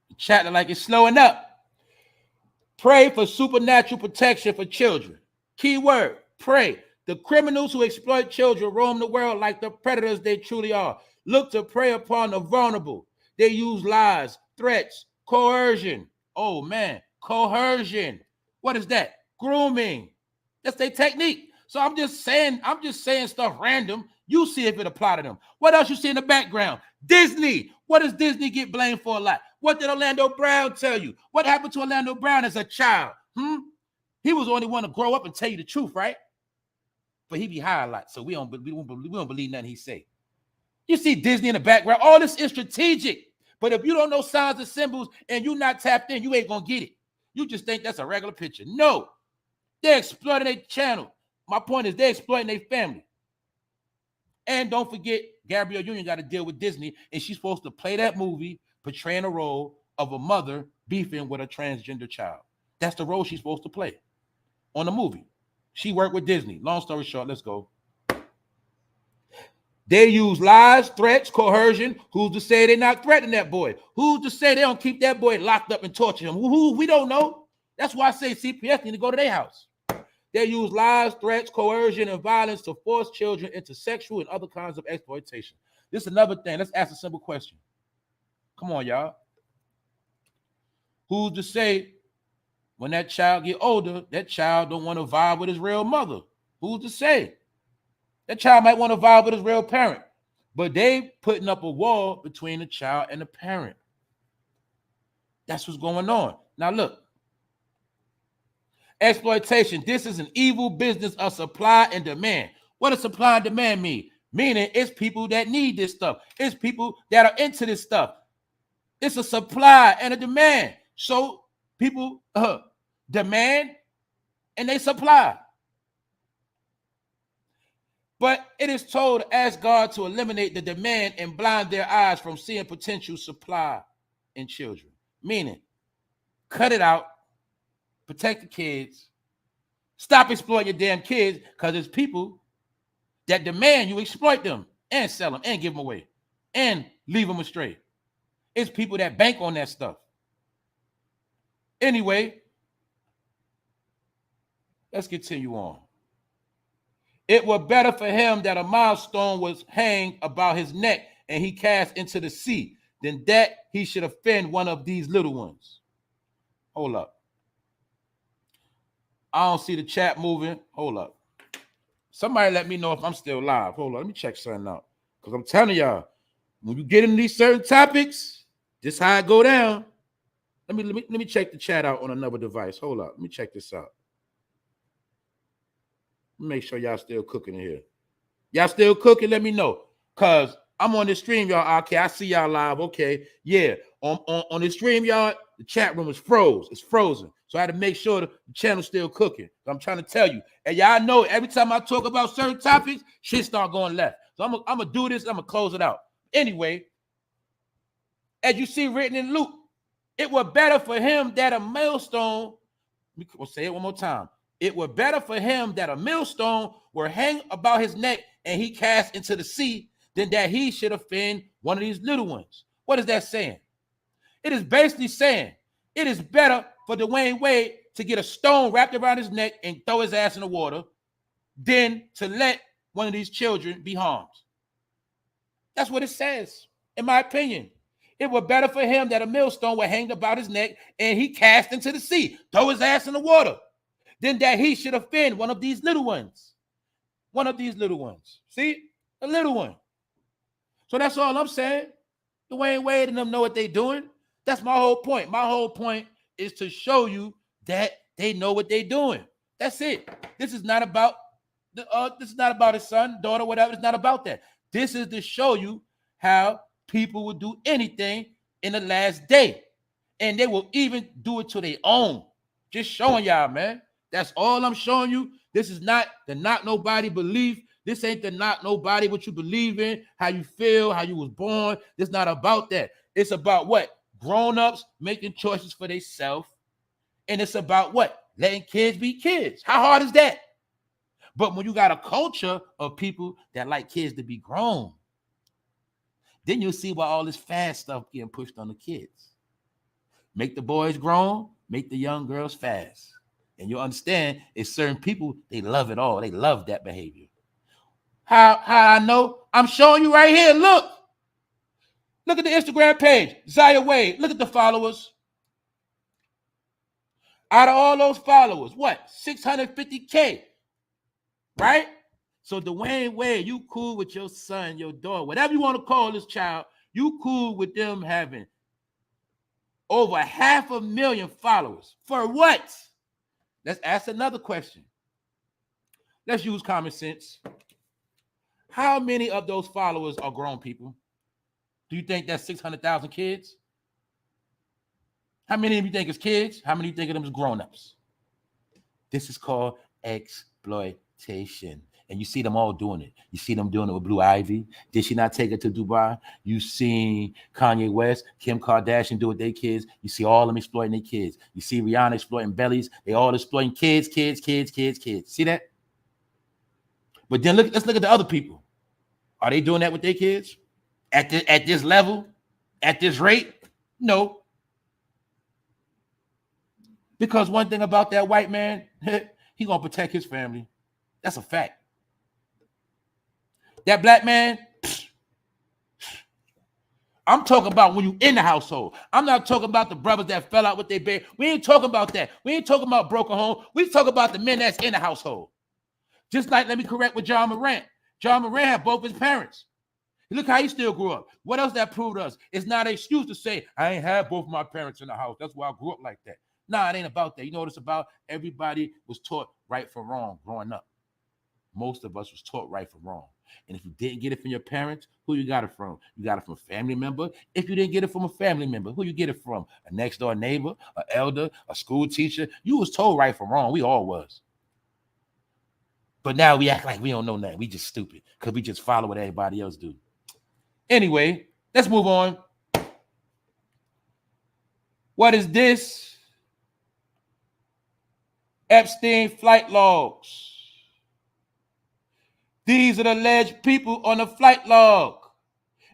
Speaker 1: The chat like it's slowing up. Pray for supernatural protection for children. Key word, pray. The criminals who exploit children roam the world like the predators they truly are. Look to prey upon the vulnerable. They use lies, threats, coercion. Oh man, coercion. What is that? Grooming. That's their technique. So I'm just saying stuff random. You see if it apply to them. What else you see in the background? Disney. What does Disney get blamed for a lot? What did Orlando Brown tell you? What happened to Orlando Brown as a child? He was the only one to grow up and tell you the truth, right? But he be high a lot, so we don't believe nothing he say. You see Disney in the background. All this is strategic. But if you don't know signs and symbols and you're not tapped in, you ain't gonna get it. You just think that's a regular picture. No, they're exploiting their channel. My point is they're exploiting their family. And don't forget, Gabrielle Union got to deal with Disney, and she's supposed to play that movie portraying a role of a mother beefing with a transgender child. That's the role she's supposed to play on the movie. She worked with Disney. Long story short, let's go. They use lies, threats, coercion. Who's to say they're not threatening that boy? Who's to say they don't keep that boy locked up and torture him? We don't know. That's why I say CPS need to go to their house. They use lies, threats, coercion, and violence to force children into sexual and other kinds of exploitation. This is another thing. Let's ask a simple question. Come on, y'all. Who's to say when that child get older, that child don't want to vibe with his real mother? Who's to say? That child might want to vibe with his real parent, but they putting up a wall between the child and the parent. That's what's going on. Now look, exploitation. This is an evil business of supply and demand. What does supply and demand mean? Meaning it's people that need this stuff. It's people that are into this stuff. It's a supply and a demand. So people demand and they supply. But it is told to ask God to eliminate the demand and blind their eyes from seeing potential supply in children. Meaning, cut it out, protect the kids, stop exploiting your damn kids, because there's people that demand you exploit them and sell them and give them away and leave them astray. It's people that bank on that stuff. Anyway, let's continue on. It were better for him that a milestone was hanged about his neck and he cast into the sea than that he should offend one of these little ones. Hold up. I don't see the chat moving. Hold up. Somebody let me know if I'm still live. Hold on. Let me check something out. Because I'm telling y'all, when you get into these certain topics, this how it go down. Let me check the chat out on another device. Hold up. Let me check this out. Make sure y'all still cooking in here. Y'all still cooking? Let me know. Because I'm on the stream, y'all. Okay, I see y'all live. Okay. Yeah. On the stream, y'all, the chat room is froze. It's frozen. So I had to make sure the channel's still cooking. So I'm trying to tell you. And y'all know every time I talk about certain topics, shit start going left. So I'm going to do this. I'm going to close it out. Anyway, as you see written in Luke, it were better for him that a millstone, we'll say it one more time. It were better for him that a millstone were hang about his neck and he cast into the sea than that he should offend one of these little ones. What is that saying? It is basically saying it is better for DWAYNE Wade to get a stone wrapped around his neck and throw his ass in the water than to let one of these children be harmed. That's what it says, in my opinion. It were better for him that a millstone were hanged about his neck and he cast into the sea, throw his ass in the water, than that he should offend one of these little ones. One of these little ones. See? A little one. So that's all I'm saying. DWAYNE Wade and them know what they're doing. That's my whole point. My whole point is to show you that they know what they're doing. That's it. This is not about his son, daughter, whatever. It's not about that. This is to show you how people will do anything in the last day. And they will even do it to their own. Just showing y'all, man. That's all I'm showing you. This is not the not nobody belief. This ain't the not nobody what you believe in, how you feel, how you was born. It's not about that. It's about what? Grown-ups making choices for themselves. And it's about what? Letting kids be kids. How hard is that? But when you got a culture of people that like kids to be grown, then you'll see why all this fast stuff getting pushed on the kids. Make the boys grown, make the young girls fast. And you'll understand it's certain people, they love it all. They love that behavior. How I know? I'm showing you right here. Look. Look at the Instagram page. Zaya Wade. Look at the followers. Out of all those followers, what? 650K. Right? So DWAYNE Wade, you cool with your son, your daughter, whatever you want to call this child, you cool with them having over 500,000 followers. For what? Let's ask another question. Let's use common sense. How many of those followers are grown people? Do you think that's 600,000 kids? How many of you think is kids? How many of you think of them as grown-ups? This is called exploitation. And you see them all doing it. You see them doing it with Blue Ivy. Did she not take her to Dubai? You see Kanye West, Kim Kardashian do it with their kids. You see all of them exploiting their kids. You see Rihanna exploiting bellies. They all exploiting kids. See that? But then let's look at the other people. Are they doing that with their kids? At this level? At this rate? No. Because one thing about that white man, he gonna protect his family. That's a fact. That black man, I'm talking about when you in the household. I'm not talking about the brothers that fell out with their baby. We ain't talking about that. We ain't talking about broken home. We talk about the men that's in the household. Just like, let me correct with John Morant. John Morant had both his parents. Look how he still grew up. What else that proved us? It's not an excuse to say, I ain't had both my parents in the house. That's why I grew up like that. Nah, it ain't about that. You know what it's about? Everybody was taught right from wrong growing up. Most of us was taught right from wrong. And if you didn't get it from your parents, who you got it from? You got it from a family member. If you didn't get it from a family member, who you get it from? A next door neighbor, an elder, a school teacher. You was told right from wrong. We all was. But now we act like we don't know nothing. We just stupid because we just follow what everybody else do. Anyway, let's move on. What is this? Epstein flight logs. These are the alleged people on the flight log.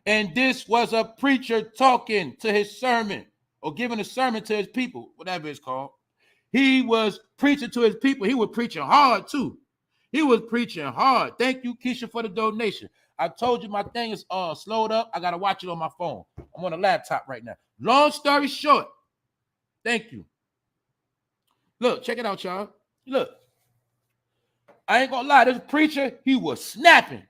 Speaker 1: And this was a preacher talking to his sermon or giving a sermon to his people, whatever it's called. He was preaching to his people. He was preaching hard too. He was preaching hard. Thank you, Keisha, for the donation. I told you my thing is slowed up. I got to watch it on my phone. I'm on a laptop right now. Long story short, thank you. Look, check it out, y'all. Look. I ain't gonna lie, this preacher, he was snapping.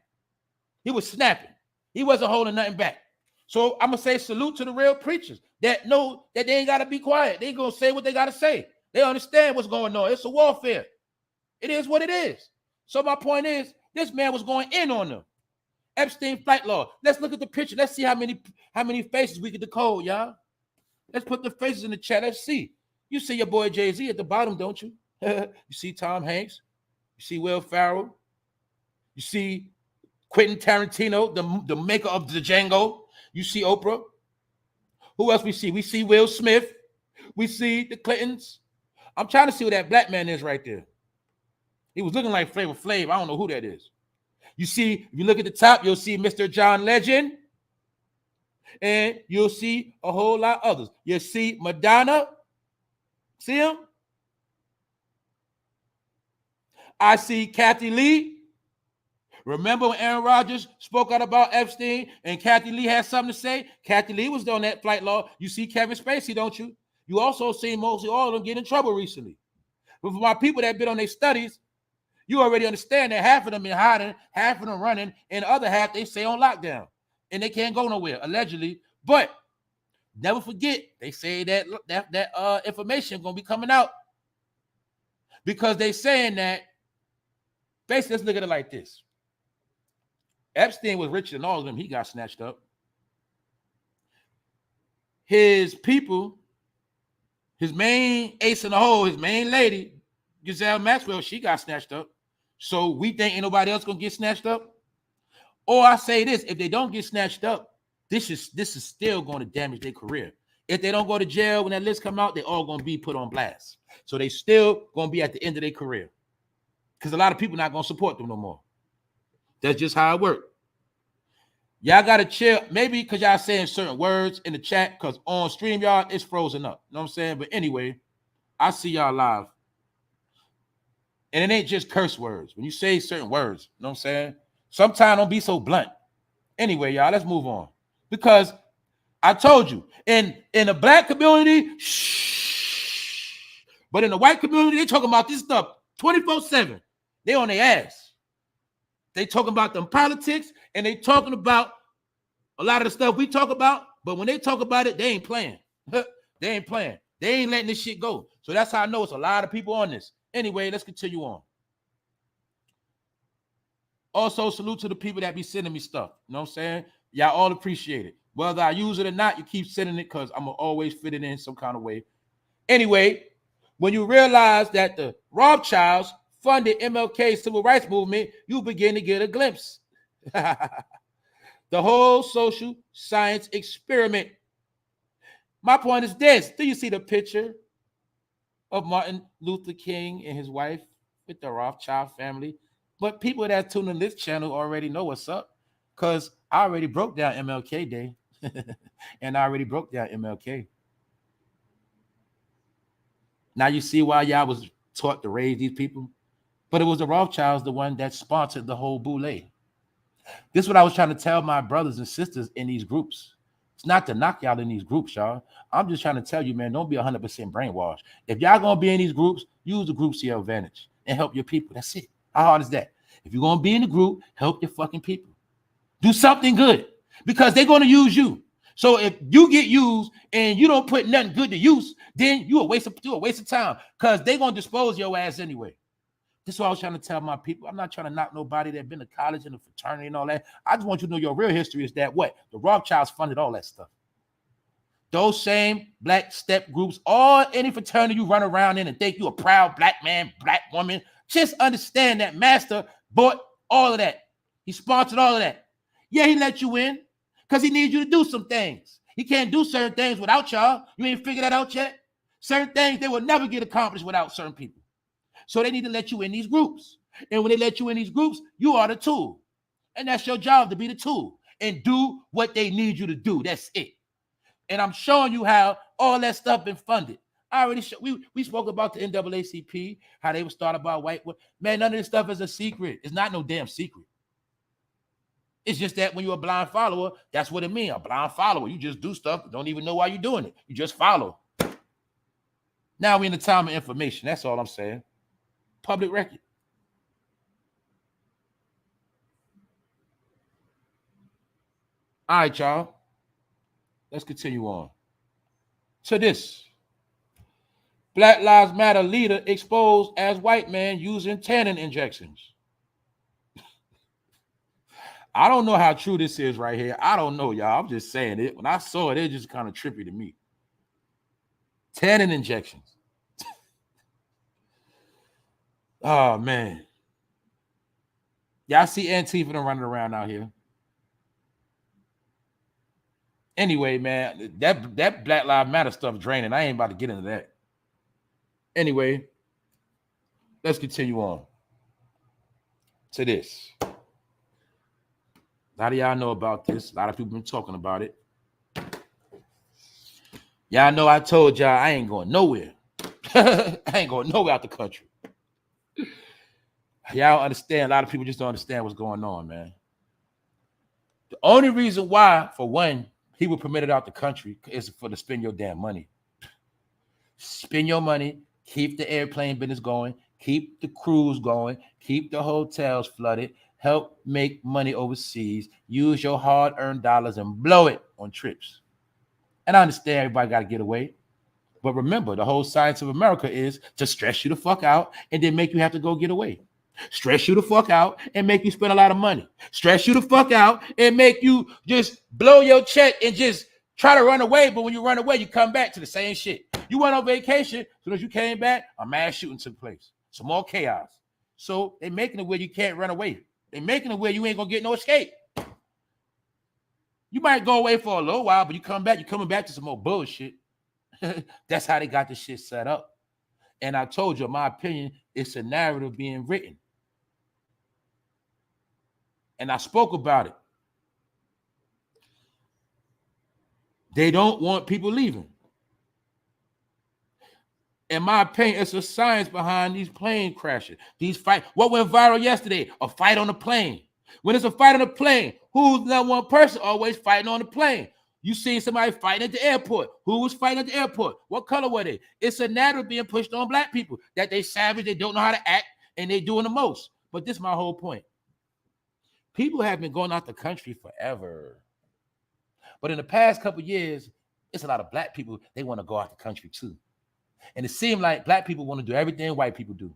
Speaker 1: He was snapping. He wasn't holding nothing back. So I'm gonna say salute to the real preachers that know that they ain't gotta be quiet. They ain't gonna say what they gotta say. They understand what's going on. It's a warfare. It is what it is. So my point is, this man was going in on them. Epstein flight log. Let's look at the picture. Let's see how many faces we can decode, y'all. Let's put the faces in the chat. Let's see. You see your boy Jay-Z at the bottom, don't you? You see Tom Hanks. You see Will Ferrell. You see Quentin Tarantino, the maker of the Django. You see Oprah. Who else we see? We see Will Smith. We see the Clintons. I'm trying to see who that black man is right there. He was looking like Flavor Flav. I don't know who that is. You see, if you look at the top, you'll see Mr. John Legend. And you'll see a whole lot of others. You'll see Madonna. See him? I see Kathy Lee. Remember when Aaron Rodgers spoke out about Epstein and Kathy Lee had something to say? Kathy Lee was on that flight log. You see Kevin Spacey, don't you? You also see mostly all of them get in trouble recently. But for my people that have been on their studies, you already understand that half of them been hiding, half of them running, and the other half they say on lockdown. And they can't go nowhere, allegedly. But never forget, they say that information gonna be coming out. Because they saying that, basically, let's look at it like this. Epstein was richer than all of them. He got snatched up. His people, his main ace in the hole, his main lady, Ghislaine Maxwell, she got snatched up. So we think ain't nobody else gonna get snatched up? Or I say this, if they don't get snatched up, this is still going to damage their career. If they don't go to jail when that list come out, they're all going to be put on blast. So they still going to be at the end of their career. Because a lot of people not going to support them no more. That's just how it works. Y'all got to chill. Maybe because y'all saying certain words in the chat, because on StreamYard, it's frozen up. You know what I'm saying? But anyway, I see y'all live. And it ain't just curse words. When you say certain words, you know what I'm saying? Sometimes don't be so blunt. Anyway, y'all, let's move on. Because I told you, in the black community, shh. But in the white community, they talking about this stuff 24/7. They on their ass. They talking about them politics, and they talking about a lot of the stuff we talk about. But when they talk about it, they ain't playing. They ain't playing. They ain't letting this shit go. So that's how I know it's a lot of people on this. Anyway, let's continue on. Also, salute to the people that be sending me stuff. You know what I'm saying? Y'all all appreciate it. Whether I use it or not, you keep sending it because I'm going to always fit it in some kind of way. Anyway, when you realize that the Rothschilds funded MLK's civil rights movement, you begin to get a glimpse. The whole social science experiment. My point is this. Do you see the picture of Martin Luther King and his wife with the Rothschild family? But people that tune in this channel already know what's up Because I already broke down MLK Day. And I already broke down MLK. Now you see why y'all was taught to raise these people. But it was the Rothschilds, the one that sponsored the whole boule. This is what I was trying to tell my brothers and sisters in these groups. It's not to knock y'all in these groups, y'all. I'm just trying to tell you, man, don't be 100% brainwashed. If y'all going to be in these groups, use the groups to your advantage and help your people. That's it. How hard is that? If you're going to be in the group, help your fucking people. Do something good because they're going to use you. So if you get used and you don't put nothing good to use, then you're a waste of time because they're going to dispose your ass anyway. This is what I was trying to tell my people. I'm not trying to knock nobody that been to college and a fraternity and all that. I just want you to know your real history is that what? The Rothschilds funded all that stuff. Those same black step groups, any fraternity you run around in and think you a proud black man, black woman, just understand that Master bought all of that. He sponsored all of that. Yeah, he let you in because he needs you to do some things. He can't do certain things without y'all. You ain't figured that out yet? Certain things, they will never get accomplished without certain people. So they need to let you in these groups. And when they let you in these groups, you are the tool. And that's your job, to be the tool and do what they need you to do. That's it. And I'm showing you how all that stuff been funded. I already we spoke about the NAACP, how they were started by white women. Man, none of this stuff is a secret. It's not no damn secret. It's just that when you're a blind follower, that's what it means. A blind follower. You just do stuff, don't even know why you're doing it. You just follow. Now we're in the time of information. That's all I'm saying. Public record. All right, y'all. Let's continue on. To this. Black Lives Matter leader exposed as white man using tannin injections. I don't know how true this is right here. I don't know, y'all. I'm just saying it. When I saw it, it just kind of trippy to me. Tannin injections. Oh, man. Y'all see Antifa running around out here. Anyway, man, that Black Lives Matter stuff draining. I ain't about to get into that. Anyway, let's continue on to this. A lot of y'all know about this. A lot of people been talking about it. Y'all know I told y'all I ain't going nowhere. I ain't going nowhere out the country. Y'all understand. A lot of people just don't understand what's going on, man. The only reason why, for one, he was permitted out the country is for to spend your damn money. Spend your money, keep the airplane business going, keep the cruise going, keep the hotels flooded, help make money overseas, use your hard-earned dollars and blow it on trips. And I understand everybody got to get away. But remember, the whole science of America is to stress you the fuck out and then make you have to go get away. Stress you the fuck out and make you spend a lot of money. Stress you the fuck out and make you just blow your check and just try to run away. But when you run away, you come back to the same shit. You went on vacation. As soon as you came back, a mass shooting took place. Some more chaos. So they're making it where you can't run away. They're making it where you ain't going to get no escape. You might go away for a little while, but you come back, you're coming back to some more bullshit. That's how they got this shit set up. And I told you, in my opinion, it's a narrative being written. And I spoke about it. They don't want people leaving. In my opinion, it's a science behind these plane crashes. These fights. What went viral yesterday? A fight on a plane. When it's a fight on a plane, who's that one person always fighting on the plane? You seen somebody fighting at the airport. Who was fighting at the airport? What color were they? It's a narrative being pushed on black people that they savage, they don't know how to act, and they doing the most. But this is my whole point. People have been going out the country forever. But in the past couple of years, it's a lot of black people, they want to go out the country too. And it seemed like black people want to do everything white people do.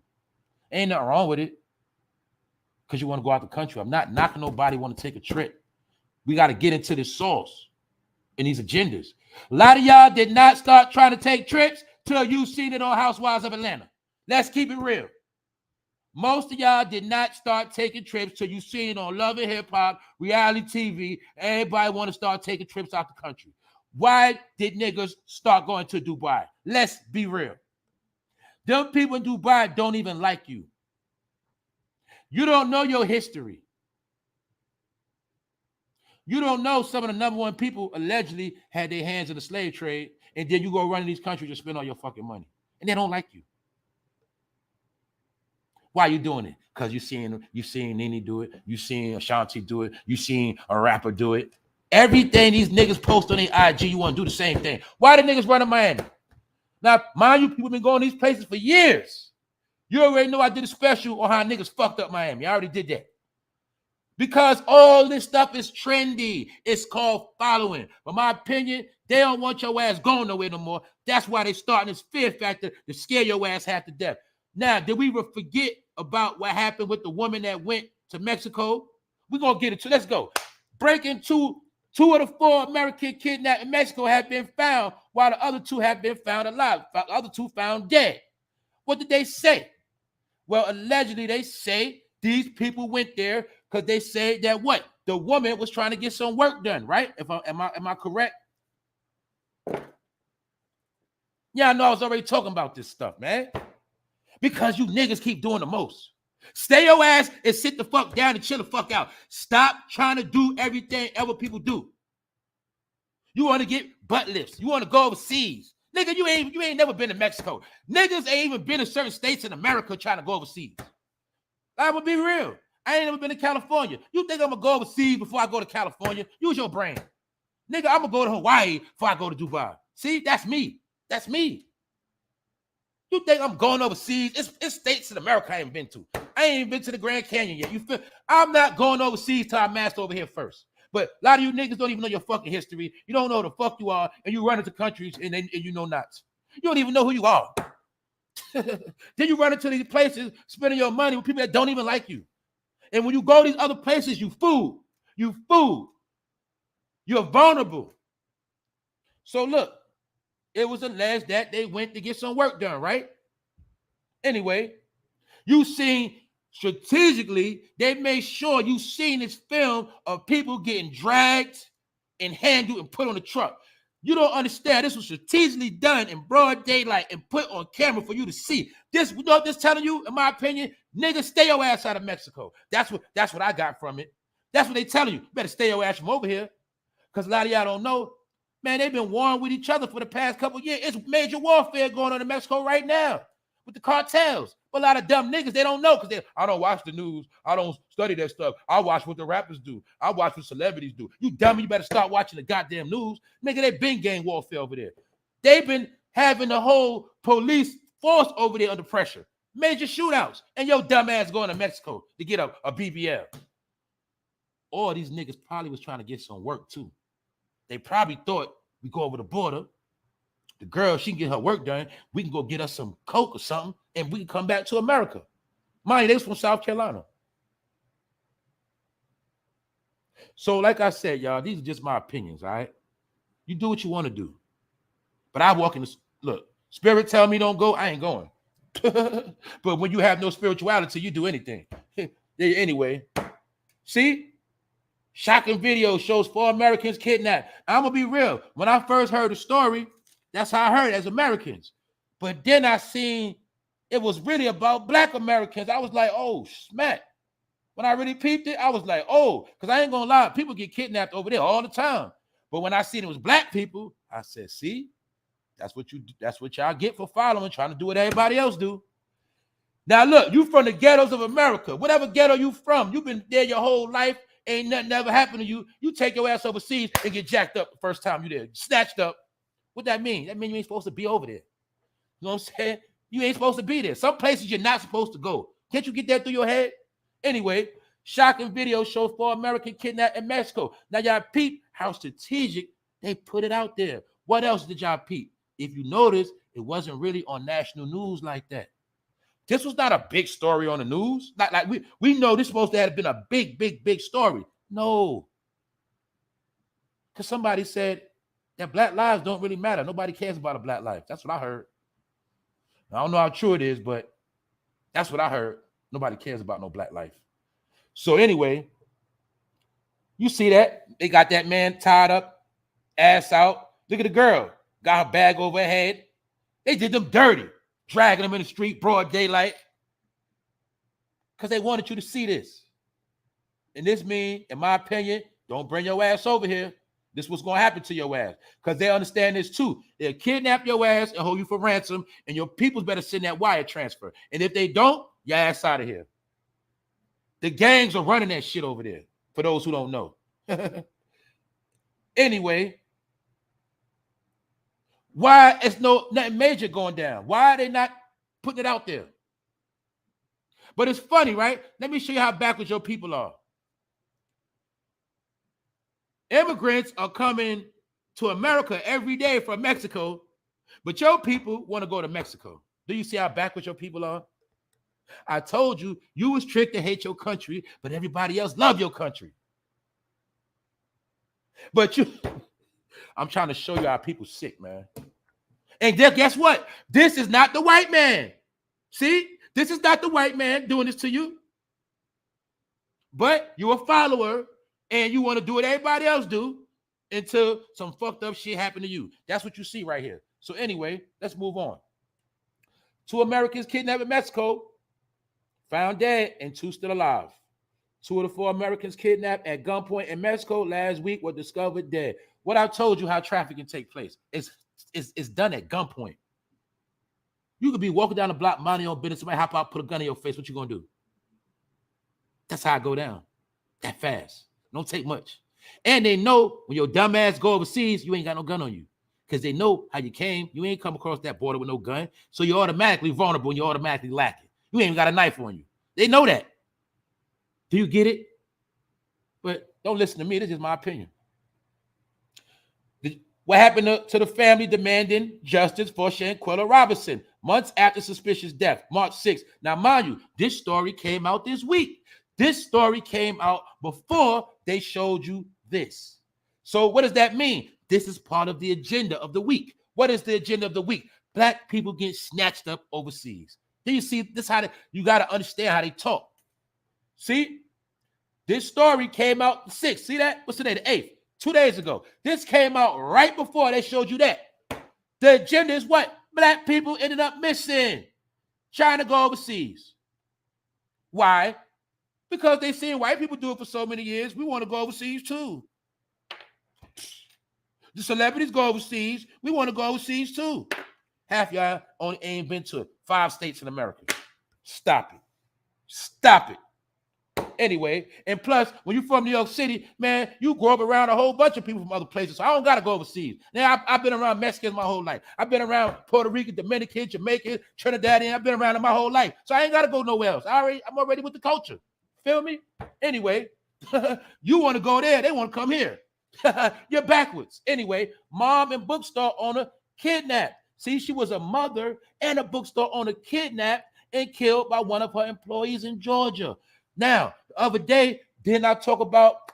Speaker 1: Ain't nothing wrong with it because you want to go out the country. I'm not knocking nobody want to take a trip. We got to get into this source and these agendas. A lot of y'all did not start trying to take trips till you seen it on Housewives of Atlanta. Let's keep it real. Most of y'all did not start taking trips till you seen it on Love and Hip Hop, reality TV. Everybody want to start taking trips out the country. Why did niggas start going to Dubai? Let's be real. Them people in Dubai don't even like you. You don't know your history. You don't know some of the number one people allegedly had their hands in the slave trade, and then you go run in these countries and spend all your fucking money, and they don't like you. Why are you doing it? Because you seen Nene do it, you seen Ashanti do it, you seen a rapper do it. Everything these niggas post on their IG, you want to do the same thing. Why the niggas run to Miami? Now, mind you, people been going these places for years. You already know I did a special on how niggas fucked up Miami. I already did that. Because all this stuff is trendy. It's called following. But my opinion, they don't want your ass going nowhere no more. That's why they starting this fear factor to scare your ass half to death. Now, did we forget about what happened with the woman that went to Mexico? We're going to get into it. Let's go. Breaking two of the 4 American kidnapped in Mexico have been found, while the other 2 have been found alive. The other 2 found dead. What did they say? Well, allegedly, they say these people went there because they say that what? The woman was trying to get some work done, right? Am I correct? Yeah, I know I was already talking about this stuff, man. Because you niggas keep doing the most. Stay your ass and sit the fuck down and chill the fuck out. Stop trying to do everything other people do. You want to get butt lifts. You want to go overseas. Nigga, you ain't never been to Mexico. Niggas ain't even been to certain states in America trying to go overseas. I will be real. I ain't never been to California. You think I'm going to go overseas before I go to California? Use your brain. Nigga, I'm going to go to Hawaii before I go to Dubai. See, that's me. That's me. You think I'm going overseas? It's states in America I ain't been to. I ain't even been to the Grand Canyon yet. You feel? I'm not going overseas till I master over here first. But a lot of you niggas don't even know your fucking history. You don't know who the fuck you are, and you run into countries and you know not. You don't even know who you are. Then you run into these places spending your money with people that don't even like you. And when you go to these other places, you fool. You fool. You're vulnerable. So look, it was alleged that they went to get some work done, right? Anyway, you seen strategically, they made sure you seen this film of people getting dragged and handled and put on the truck. You don't understand. This was strategically done in broad daylight and put on camera for you to see. This, you know what this telling you, in my opinion? Nigga, stay your ass out of Mexico. That's what I got from it. That's what they telling you. Better stay your ass from over here. Because a lot of y'all don't know. Man, they've been warring with each other for the past couple of years. It's major warfare going on in Mexico right now with the cartels. But a lot of dumb niggas, they don't know because I don't watch the news. I don't study that stuff. I watch what the rappers do. I watch what celebrities do. You dummy, you better start watching the goddamn news. Nigga, they been gang warfare over there. They've been having the whole police force over there under pressure. Major shootouts. And your dumb ass going to Mexico to get a BBL. Or these niggas probably was trying to get some work too. They probably thought we go over the border. The girl, she can get her work done. We can go get us some coke or something, and we can come back to America. Mind you, they was from South Carolina. So, like I said, y'all, these are just my opinions, all right? You do what you want to do. But I walk in the, look, spirit tell me don't go, I ain't going. But when you have no spirituality, you do anything. Anyway, see? Shocking video shows 4 Americans kidnapped. I'm going to be real. When I first heard the story, that's how I heard it as Americans. But then I seen it was really about Black Americans. I was like, oh, smack. When I really peeped it, I was like, oh, because I ain't going to lie. People get kidnapped over there all the time. But when I seen it was Black people, I said, see, that's what y'all get for following, trying to do what everybody else do. Now, look, you from the ghettos of America. Whatever ghetto you from, you've been there your whole life. Ain't nothing ever happened to you. You take your ass overseas and get jacked up the first time you there. Snatched up. What that mean? That means you ain't supposed to be over there. You know what I'm saying? You ain't supposed to be there. Some places you're not supposed to go. Can't you get that through your head? Anyway, shocking video shows 4 American kidnapped in Mexico. Now y'all peep how strategic they put it out there. What else did y'all peep? If you notice, it wasn't really on national news like that. This was not a big story on the news. Like we know this supposed to have been a big story. No. Because somebody said that Black lives don't really matter. Nobody cares about a Black life. That's what I heard. I don't know how true it is, but that's what I heard. Nobody cares about no Black life. So anyway, you see that? They got that man tied up, ass out. Look at the girl. Got her bag over her head. They did them dirty. Dragging them in the street, broad daylight. Because they wanted you to see this. And this means, in my opinion, Don't bring your ass over here. This is what's going to happen to your ass. Because they understand this too. They'll kidnap your ass and hold you for ransom, and your peoples better send that wire transfer. And if they don't, your ass out of here. The gangs are running that shit over there, for those who don't know. Anyway, why is nothing major going down? Why are they not putting it out there? But it's funny, right? Let me show you how backwards your people are. Immigrants are coming to America every day from Mexico, but your people want to go to Mexico. Do you see how backwards your people are? I told you, you was tricked to hate your country, but everybody else love your country. But I'm trying to show you how people sick, man. And guess what? This is not the white man. See? This is not the white man doing this to you. But you're a follower, and you want to do what everybody else do until some fucked up shit happen to you. That's what you see right here. So anyway, let's move on. 2 Americans kidnapped in Mexico, found dead, and 2 still alive. 2 of the 4 Americans kidnapped at gunpoint in Mexico last week were discovered dead. What I told you how trafficking take place. It's done at gunpoint. You could be walking down the block, minding your own business, somebody hop out, put a gun in your face. What you gonna do? That's how I go down. That fast. Don't take much. And they know when your dumb ass go overseas, you ain't got no gun on you. Because they know how you came. You ain't come across that border with no gun. So you're automatically vulnerable and you're automatically lacking. You ain't even got a knife on you. They know that. Do you get it? But don't listen to me. This is my opinion. What happened to the family demanding justice for Shanquella Robinson months after suspicious death, March 6th? Now, mind you, this story came out this week. This story came out before they showed you this. So what does that mean? This is part of the agenda of the week. What is the agenda of the week? Black people get snatched up overseas. Do you see this? You got to understand how they talk. See? This story came out the 6th. See that? What's today? The 8th. 2 days ago. This came out right before they showed you that. The agenda is what? Black people ended up missing, trying to go overseas. Why? Because they seen white people do it for so many years. We want to go overseas too. The celebrities go overseas. We want to go overseas too. Half y'all only ain't been to 5 states in America. Stop it. Stop it. Anyway, and plus, when you're from New York City, man, you grow up around a whole bunch of people from other places. So I don't got to go overseas. Now, I've been around Mexicans my whole life. I've been around Puerto Rican, Dominican, Jamaican, Trinidadian. I've been around them my whole life. So I ain't got to go nowhere else. I'm already with the culture. Feel me? Anyway, you want to go there. They want to come here. You're backwards. Anyway, mom and bookstore owner kidnapped. See, she was a mother and a bookstore owner kidnapped and killed by one of her employees in Georgia. Now, the other day, didn't I talk about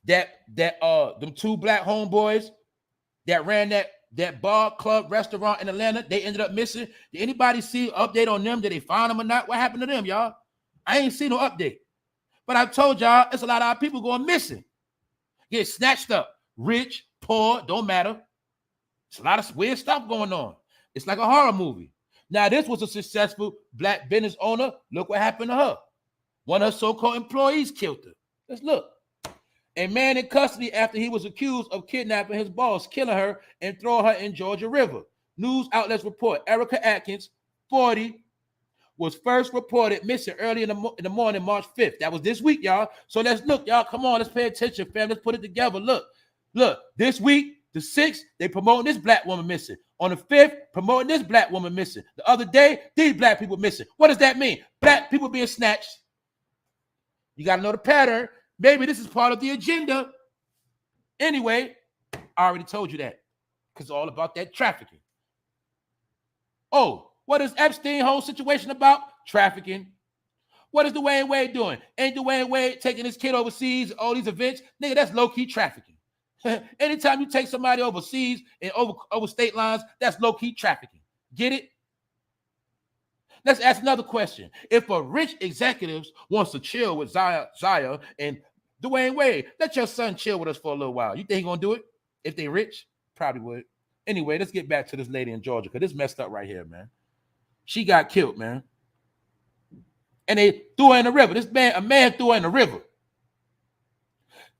Speaker 1: them 2 black homeboys that ran that bar, club, restaurant in Atlanta? They ended up missing. Did anybody see an update on them? Did they find them or not? What happened to them, y'all? I ain't seen no update. But I told y'all, it's a lot of our people going missing. Get snatched up. Rich, poor, don't matter. It's a lot of weird stuff going on. It's like a horror movie. Now, this was a successful black business owner. Look what happened to her. One of her so-called employees killed her. Let's look. A man in custody after he was accused of kidnapping his boss, killing her, and throwing her in Georgia River. News outlets report Erica Atkins, 40, was first reported missing early in the morning, March 5th. That was this week, y'all. So let's look, y'all. Come on, let's pay attention, fam. Let's put it together. Look. This week, the 6th, they promoting this black woman missing. On the 5th, promoting this black woman missing. The other day, these black people missing. What does that mean? Black people being snatched. You got to know the pattern. Maybe this is part of the agenda. Anyway, I already told you that because it's all about that trafficking. Oh, what is Epstein whole situation about? Trafficking. What is DWAYNE Wade doing? Ain't DWAYNE Wade taking his kid overseas, all these events? Nigga, that's low-key trafficking. Anytime you take somebody overseas and over state lines, that's low-key trafficking. Get it? Let's ask another question. If a rich executive wants to chill with Zaya and DWAYNE Wade, let your son chill with us for a little while. You think he's going to do it? If they rich? Probably would. Anyway, let's get back to this lady in Georgia because this messed up right here, man. She got killed, man. And they threw her in the river. A man threw her in the river.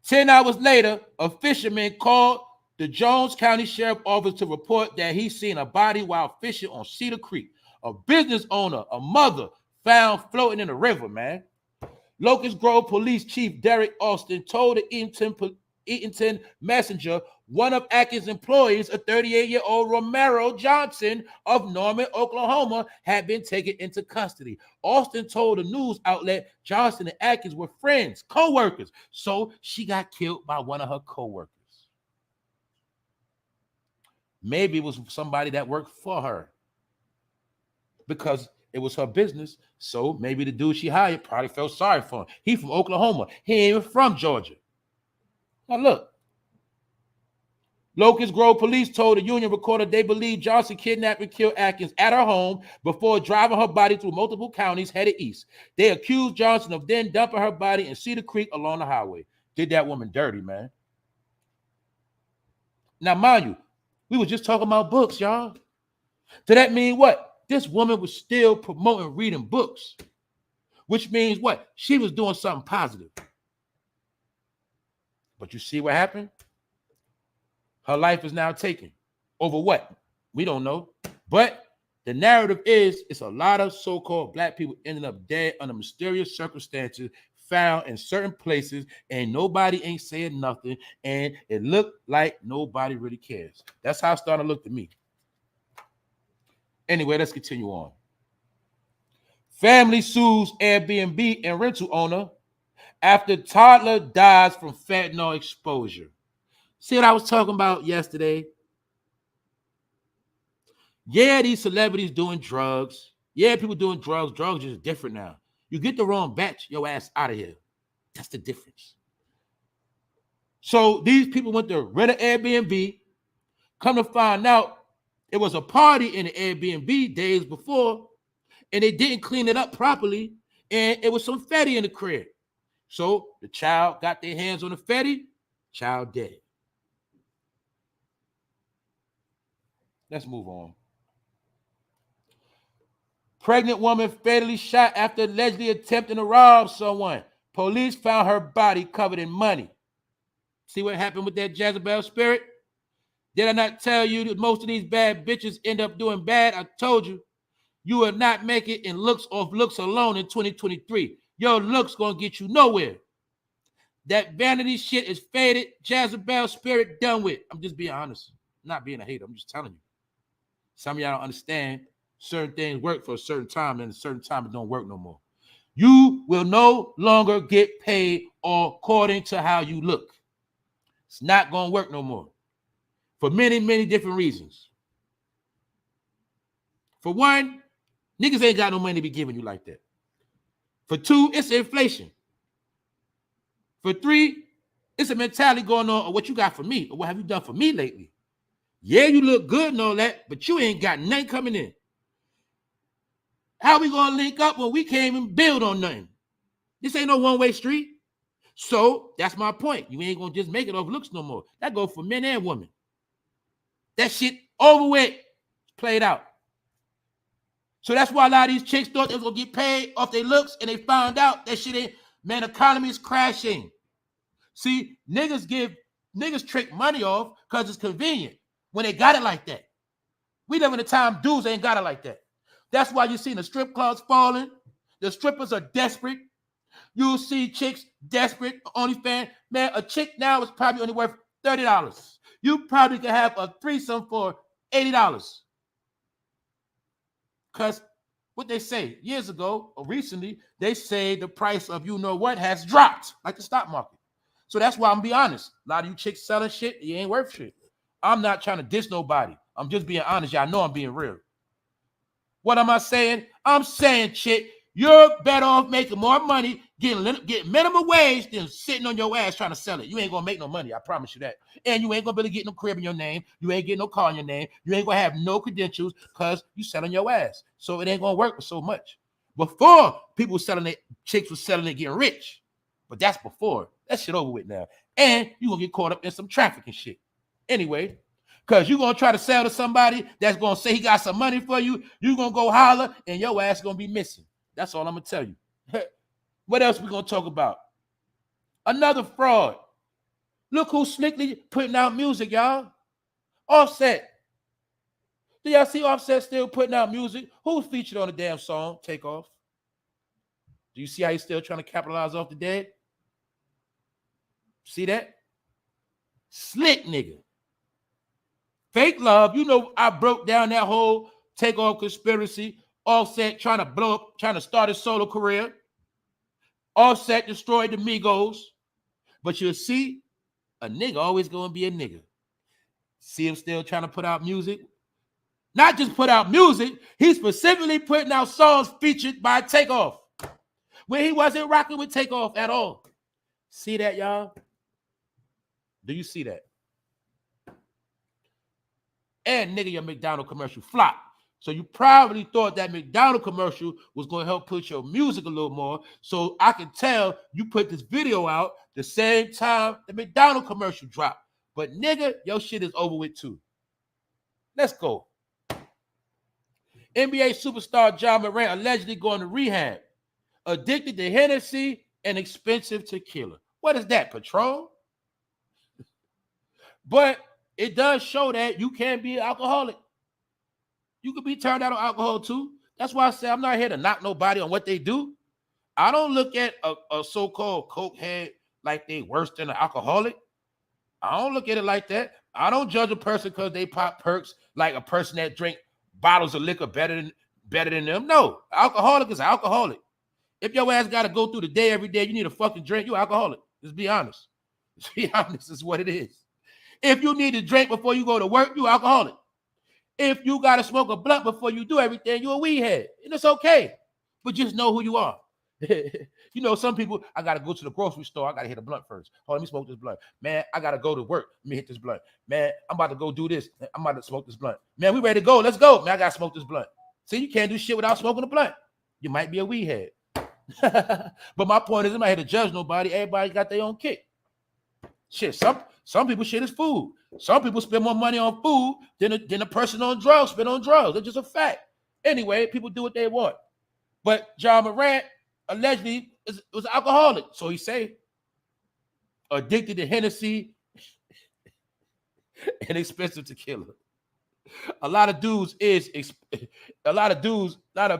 Speaker 1: 10 hours later, a fisherman called the Jones County Sheriff Office to report that he seen a body while fishing on Cedar Creek. A business owner, a mother, found floating in the river, man. Locust Grove Police Chief Derek Austin told the Eatonton Messenger one of Atkins' employees, a 38-year-old Romero Johnson of Norman, Oklahoma, had been taken into custody. Austin told the news outlet Johnson and Atkins were friends, co-workers, so she got killed by one of her co-workers. Maybe it was somebody that worked for her because it was her business, so maybe the dude she hired probably felt sorry for him. He from Oklahoma. He ain't even from Georgia. Now look, Locust Grove Police told the Union Recorder they believe Johnson kidnapped and killed Atkins at her home before driving her body through multiple counties headed east. They accused Johnson of then dumping her body in Cedar Creek along the highway. Did that woman dirty, man. Now, mind you, we were just talking about books, y'all. So that mean what? This woman was still promoting reading books, which means what? She was doing something positive. But you see what happened? Her life is now taken. Over what? We don't know. But the narrative is it's a lot of so-called black people ending up dead under mysterious circumstances found in certain places, and nobody ain't saying nothing, and it looked like nobody really cares. That's how it's starting to look to me. Anyway, let's continue on. Family sues Airbnb and rental owner after toddler dies from fentanyl exposure. See what I was talking about yesterday? Yeah, these celebrities doing drugs. Yeah, people doing drugs. Drugs is different now. You get the wrong batch, your ass out of here. That's the difference. So these people went to rent an Airbnb. Come to find out, it was a party in the Airbnb days before, and they didn't clean it up properly, and it was some fatty in the crib. So the child got their hands on the fatty, child dead. Let's move on. Pregnant woman fatally shot after allegedly attempting to rob someone. Police found her body covered in money. See what happened with that Jezebel spirit? Did I not tell you that most of these bad bitches end up doing bad? I told you. You will not make it in looks off looks alone in 2023. Your looks gonna get you nowhere. That vanity shit is faded. Jezebel spirit done with. I'm just being honest. I'm not being a hater. I'm just telling you. Some of y'all don't understand. Certain things work for a certain time, and a certain time it don't work no more. You will no longer get paid according to how you look. It's not going to work no more for many, many different reasons. For one, niggas ain't got no money to be giving you like that. For two, it's inflation. For three, it's a mentality going on of what you got for me or what have you done for me lately. Yeah, you look good and all that, but you ain't got nothing coming in. How we going to link up when we can't even build on nothing? This ain't no one-way street. So that's my point. You ain't going to just make it off looks no more. That goes for men and women. That shit over with, played out. So that's why a lot of these chicks thought they was going to get paid off their looks, and they found out that shit ain't, man, the economy is crashing. See, niggas trick money off because it's convenient when they got it like that. We live in a time dudes ain't got it like that. That's why you see the strip clubs falling. The strippers are desperate. You see chicks desperate, OnlyFans. Man, a chick now is probably only worth $30. You probably could have a threesome for $80. Because what they say years ago or recently, they say the price of you know what has dropped, like the stock market. So that's why I'm gonna be honest. A lot of you chicks selling shit, you ain't worth shit. I'm not trying to diss nobody. I'm just being honest. Y'all know I'm being real. What am I saying? I'm saying, chick, you're better off making more money, getting minimum wage than sitting on your ass trying to sell it. You ain't going to make no money. I promise you that. And you ain't going to be able to get no crib in your name. You ain't getting no car in your name. You ain't going to have no credentials because you selling your ass. So it ain't going to work for so much. Before, people selling it, chicks was selling it, getting rich. But that's before. That shit over with now. And you're going to get caught up in some trafficking shit. Anyway, because you're going to try to sell to somebody that's going to say he got some money for you. You're going to go holler and your ass going to be missing. That's all I'm going to tell you. What else we going to talk about? Another fraud. Look who's slickly putting out music, y'all. Offset. Do y'all see Offset still putting out music? Who's featured on the damn song, Takeoff? Do you see how he's still trying to capitalize off the dead? See that? Slick nigga. Fake love. You know, I broke down that whole Takeoff conspiracy. Offset trying to blow up, trying to start his solo career. Offset destroyed the Migos. But you'll see, a nigga always going to be a nigga. See him still trying to put out music? Not just put out music, he's specifically putting out songs featured by Takeoff, when he wasn't rocking with Takeoff at all. See that, y'all? Do you see that? And nigga, your McDonald's commercial flopped. So you probably thought that McDonald's commercial was going to help push your music a little more. So I can tell you put this video out the same time the McDonald's commercial dropped. But nigga, your shit is over with too. Let's go. NBA superstar Ja Morant allegedly going to rehab, addicted to Hennessy and expensive tequila. What is that, Patron? But it does show that you can be an alcoholic. You could be turned out on alcohol too. That's why I say I'm not here to knock nobody on what they do. I don't look at a so-called cokehead like they worse than an alcoholic. I don't look at it like that. I don't judge a person because they pop perks like a person that drink bottles of liquor better than them. No, alcoholic is alcoholic. If your ass got to go through the day every day, you need a fucking drink, you're alcoholic. Let's be honest. Let's be honest, this is what it is. If you need to drink before you go to work, you're alcoholic. If you got to smoke a blunt before you do everything, you're a weed head. And it's okay. But just know who you are. You know, some people, I got to go to the grocery store. I got to hit a blunt first. Oh, let me smoke this blunt. Man, I got to go to work. Let me hit this blunt. Man, I'm about to go do this. I'm about to smoke this blunt. Man, we ready to go. Let's go. Man, I got to smoke this blunt. See, you can't do shit without smoking a blunt. You might be a weed head. But my point is, I'm not here to judge nobody. Everybody got their own kick. Shit, some people shit is food. Some people spend more money on food than a person on drugs spend on drugs. It's just a fact. Anyway, people do what they want. But Ja Morant allegedly was alcoholic. So he say addicted to Hennessy and expensive tequila. A lot of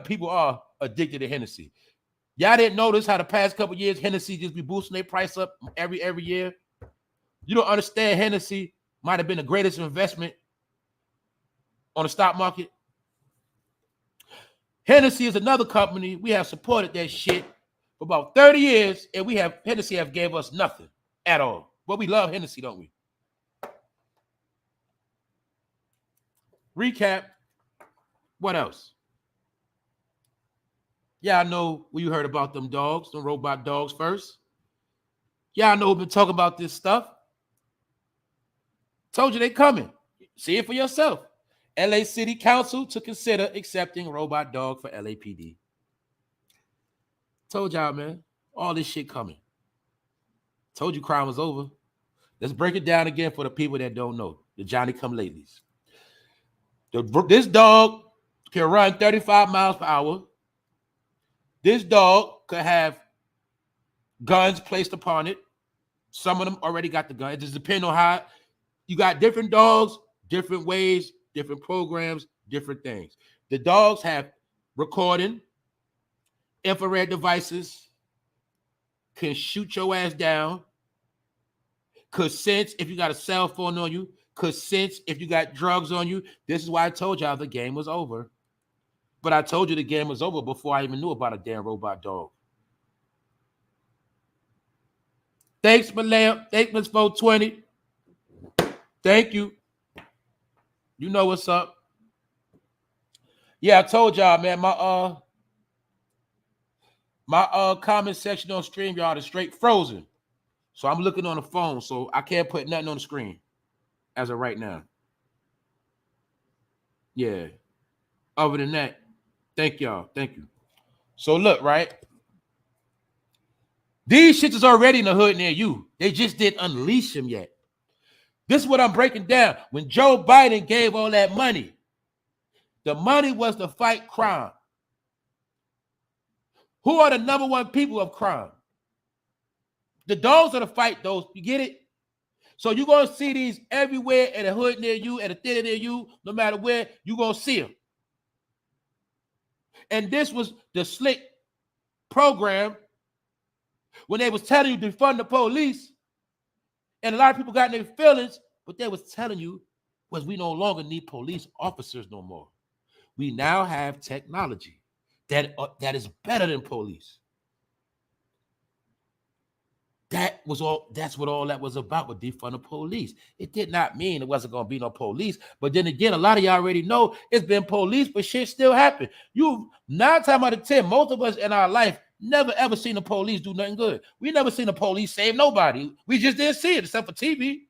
Speaker 1: people are addicted to Hennessy. Y'all didn't notice how the past couple years Hennessy just be boosting their price up every year? You don't understand Hennessy might have been the greatest investment on the stock market. Hennessy is another company. We have supported that shit for about 30 years, and Hennessy have gave us nothing at all. But we love Hennessy, don't we? Recap. What else? Y'all know we heard about them dogs, them robot dogs first. Y'all know we've been talking about this stuff. Told you they coming. See it for yourself. LA City Council to consider accepting robot dog for LAPD. Told y'all, man, all this shit coming. Told you crime was over. Let's break it down again for the people that don't know, the Johnny-come-latelys. This dog can run 35 miles per hour. This dog could have guns placed upon it. Some of them already got the gun. It just depends on how you got different dogs, different ways, different programs, different things. The dogs have recording, infrared devices, can shoot your ass down, could sense if you got a cell phone on you, could sense if you got drugs on you. This is why I told y'all the game was over. But I told you the game was over before I even knew about a damn robot dog. Thanks, Malam. Thanks, Ms. 420. Thank you. You know what's up. Yeah, I told y'all, man, my comment section on StreamYard is straight frozen. So I'm looking on the phone, so I can't put nothing on the screen as of right now. Yeah. Other than that, thank y'all. Thank you. So look, right? These shits is already in the hood near you. They just didn't unleash them yet. This is what I'm breaking down. When Joe Biden gave all that money, the money was to fight crime. Who are the number one people of crime? The dogs are to fight those. You get it? So you're going to see these everywhere at a hood near you, at a theater near you, no matter where, you're going to see them. And this was the slick program when they was telling you to defund the police. And a lot of people got in their feelings, but they was telling you was we no longer need police officers no more. We now have technology that is better than police. That's what all that was about with defund the police. It did not mean it wasn't going to be no police. But then again, a lot of y'all already know it's been police, but shit still happened. 9 times out of 10, most of us in our life never ever seen the police do nothing good. We never seen the police save nobody. We just didn't see it except for TV.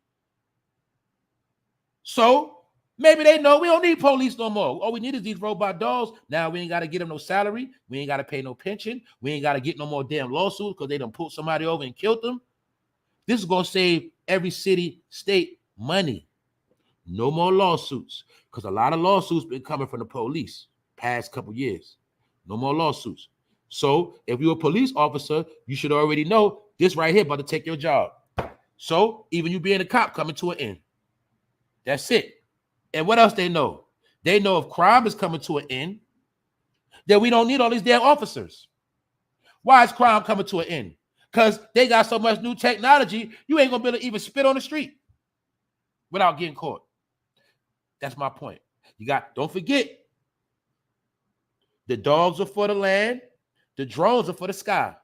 Speaker 1: So maybe they know we don't need police no more. All we need is these robot dogs. Now we ain't got to get them no salary. We ain't got to pay no pension. We ain't got to get no more damn lawsuits because they done pulled somebody over and killed them. This is going to save every city, state money. No more lawsuits because a lot of lawsuits been coming from the police past couple years. No more lawsuits. So if you're a police officer, you should already know this right here about to take your job. So even you being a cop coming to an end. That's it. And what else they know? They know if crime is coming to an end, then we don't need all these damn officers. Why is crime coming to an end? Because they got so much new technology, you ain't going to be able to even spit on the street without getting caught. That's my point. Don't forget, the dogs are for the land, the drones are for the sky.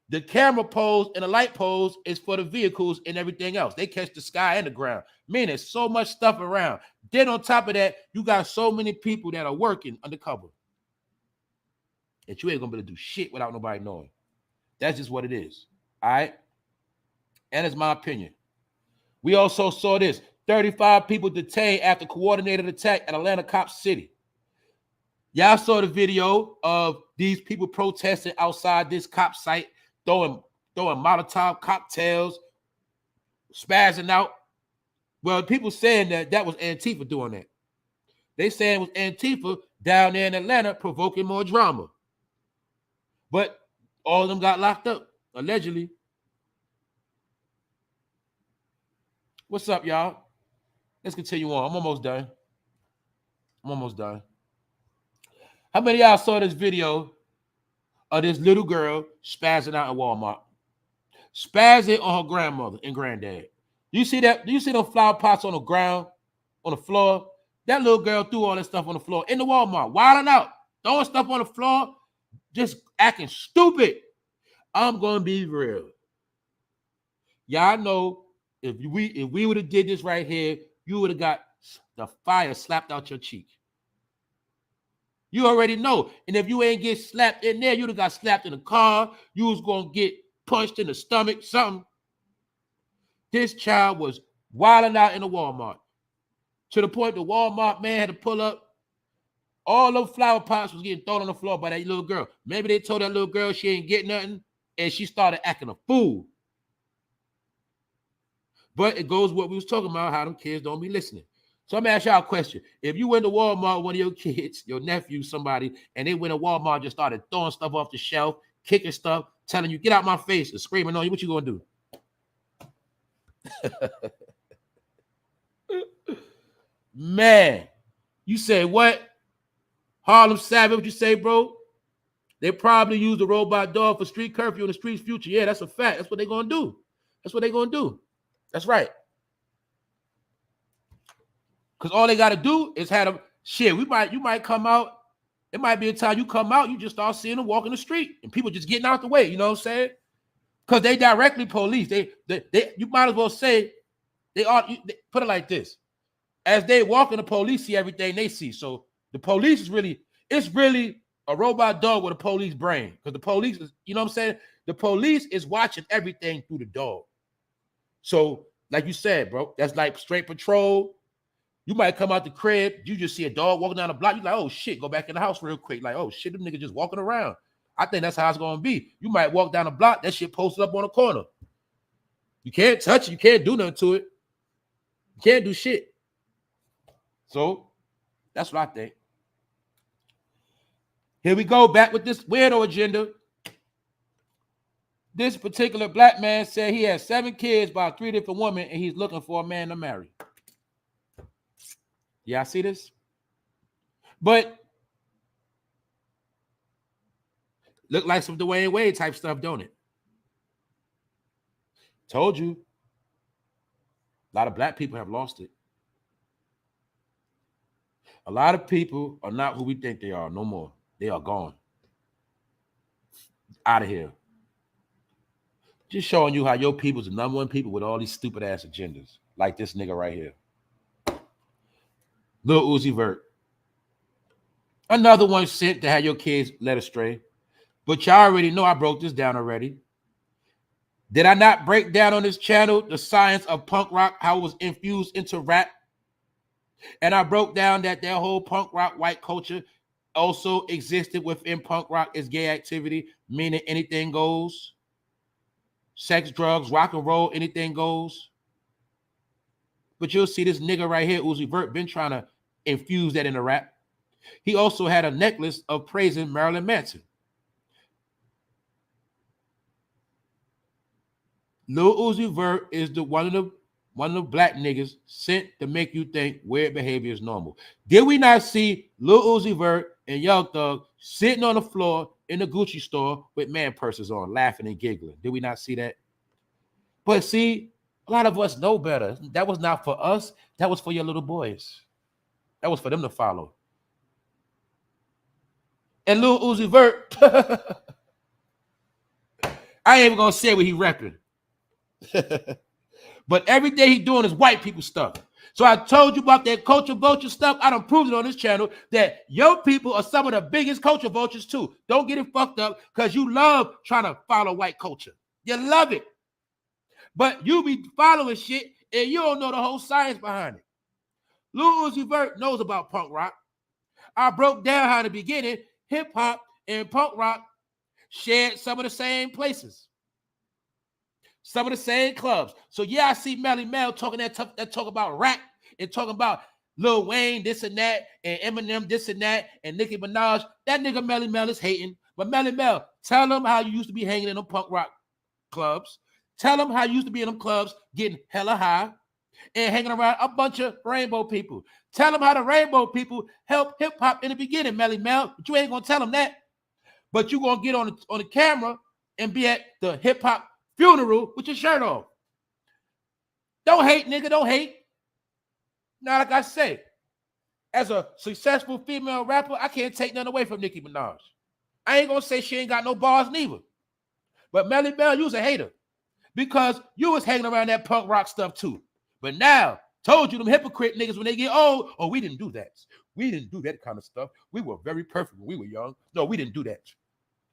Speaker 1: The camera poles and the light poles is for the vehicles and everything else. They catch the sky and the ground. Man, there's so much stuff around. Then on top of that, you got so many people that are working undercover that you ain't going to be able to do shit without nobody knowing. That's just what it is. All right? And it's my opinion. We also saw this. 35 people detained after coordinated attack at Atlanta Cop City. Y'all saw the video of these people protesting outside this cop site, throwing Molotov cocktails, spazzing out. Well, people saying that was Antifa doing that. They saying it was Antifa down there in Atlanta provoking more drama. But all of them got locked up, allegedly. What's up, y'all? Let's continue on. I'm almost done. How many of y'all saw this video of this little girl spazzing out in Walmart? Spazzing on her grandmother and granddad. You see that? Do you see those flower pots on the ground, on the floor? That little girl threw all that stuff on the floor in the Walmart, wilding out, throwing stuff on the floor, just acting stupid. I'm going to be real. Y'all know if we would have did this right here, you would have got the fire slapped out your cheek. You already know. And if you ain't get slapped in there, you'd have got slapped in the car. You was going to get punched in the stomach, something. This child was wilding out in the Walmart to the point the Walmart man had to pull up. All those flower pots was getting thrown on the floor by that little girl. Maybe they told that little girl she ain't getting nothing, and she started acting a fool. But it goes what we was talking about, how them kids don't be listening. So I'm going to ask y'all a question. If you went to Walmart, one of your kids, your nephew, somebody, and they went to Walmart and just started throwing stuff off the shelf, kicking stuff, telling you, get out my face, and screaming on you, what you going to do? Man, you say what? Harlem Savage, what you say, bro? They probably use the robot dog for street curfew in the streets future. Yeah, that's a fact. That's what they're going to do. That's right. Because all they got to do is have them. Shit, you might come out. It might be a time you come out, you just start seeing them walking the street and people just getting out the way. You know what I'm saying? Because they directly police. They you might as well say they put it like this. As they walk in, the police see everything they see. So the police is really a robot dog with a police brain. Because the police is, you know what I'm saying? The police is watching everything through the dog. So, like you said, bro, that's like straight patrol. You might come out the crib, you just see a dog walking down the block. You're like, oh shit, go back in the house real quick. Like, oh shit, them niggas just walking around. I think that's how it's gonna be. You might walk down the block, that shit posted up on the corner. You can't touch it, you can't do nothing to it. You can't do shit. So that's what I think. Here we go, back with this weirdo agenda. This particular black man said he has 7 kids by 3 different women and he's looking for a man to marry. Y'all see this? But look like some Dwayne Wade type stuff, don't it? Told you. A lot of black people have lost it. A lot of people are not who we think they are no more. They are gone. Out of here. Just showing you how your people's the number one people with all these stupid ass agendas. Like this nigga right here. Lil Uzi Vert. Another one sent to have your kids led astray. But y'all already know I broke this down already. Did I not break down on this channel the science of punk rock, how it was infused into rap? And I broke down that their whole punk rock white culture also existed within punk rock as gay activity, meaning anything goes. Sex, drugs, rock and roll, anything goes. But you'll see this nigga right here, Uzi Vert, been trying to infuse that into rap. He also had a necklace of praising Marilyn Manson. Lil Uzi Vert is one of the black niggas sent to make you think weird behavior is normal. Did we not see Lil Uzi Vert and Young Thug sitting on the floor in the Gucci store with man purses on, laughing and giggling? Did we not see that? But see, a lot of us know better. That was not for us. That was for your little boys. That was for them to follow. And Lil Uzi Vert, I ain't even gonna say what he repping. But every day he doing is white people stuff. So I told you about that culture vulture stuff. I done proved it on this channel that your people are some of the biggest culture vultures too. Don't get it fucked up because you love trying to follow white culture. You love it. But you be following shit and you don't know the whole science behind it. Lil Uzi Vert knows about punk rock. I broke down how in the beginning hip hop and punk rock shared some of the same places. Some of the same clubs. So yeah, I see Melly Mel talking that talk about rap and talking about Lil Wayne, this and that, and Eminem, this and that, and Nicki Minaj. That nigga Melly Mel is hating. But Melly Mel, tell them how you used to be hanging in them punk rock clubs. Tell them how you used to be in them clubs getting hella high and hanging around a bunch of rainbow people. Tell them how the rainbow people helped hip hop in the beginning, Melly Mel. But you ain't gonna tell them that. But you gonna get on the camera and be at the hip hop funeral with your shirt off. Don't hate, nigga. Don't hate. Now, like I say, as a successful female rapper, I can't take nothing away from Nicki Minaj. I ain't gonna say she ain't got no bars neither. But Melly Mel, you was a hater because you was hanging around that punk rock stuff too. But now, told you them hypocrite niggas when they get old, oh, we didn't do that. We didn't do that kind of stuff. We were very perfect when we were young. No, we didn't do that.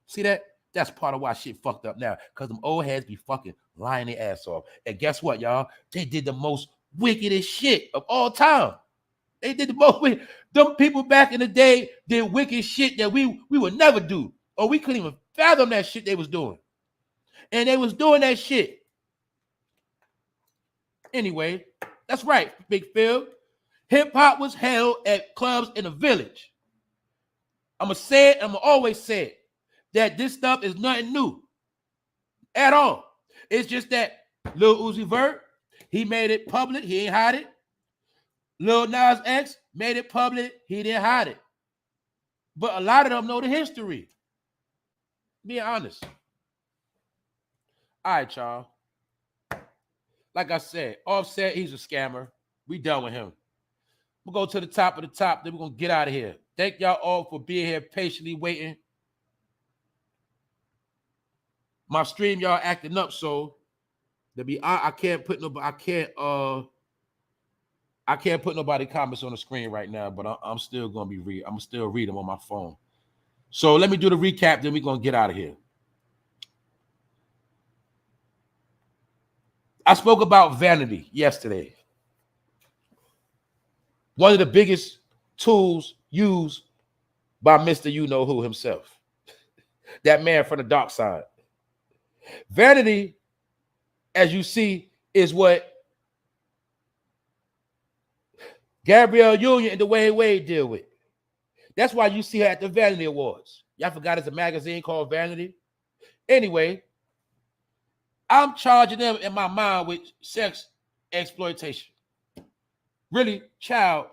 Speaker 1: See that? That's part of why shit fucked up now. Because them old heads be fucking lying their ass off. And guess what, y'all? They did the most wickedest shit of all time. They did the most wicked. Them people back in the day did wicked shit that we would never do. Or we couldn't even fathom that shit they was doing. And they was doing that shit. Anyway, that's right, Big Phil. Hip-hop was held at clubs in the village. I'm going to say it, I'm going to always say it. That this stuff is nothing new at all. It's just that Lil Uzi Vert, he made it public. He ain't hide it. Lil Nas X made it public. He didn't hide it. But a lot of them know the history. Being honest. All right, y'all. Like I said, Offset, he's a scammer. We done with him. We'll go to the top of the top. Then we're going to get out of here. Thank y'all all for being here, patiently waiting. My stream, y'all acting up, so I can't put nobody comments on the screen right now, but I'm still gonna be I'm still read them on my phone. So let me do the recap, then we're gonna get out of here. I spoke about vanity yesterday. One of the biggest tools used by Mr. You-Know-Who himself. That man from the dark side. Vanity, as you see, is what Gabrielle Union and DWAYNE Wade deal with. That's why you see her at the Vanity Awards. Y'all forgot it's a magazine called Vanity? Anyway, I'm charging them in my mind with sex exploitation. Really, child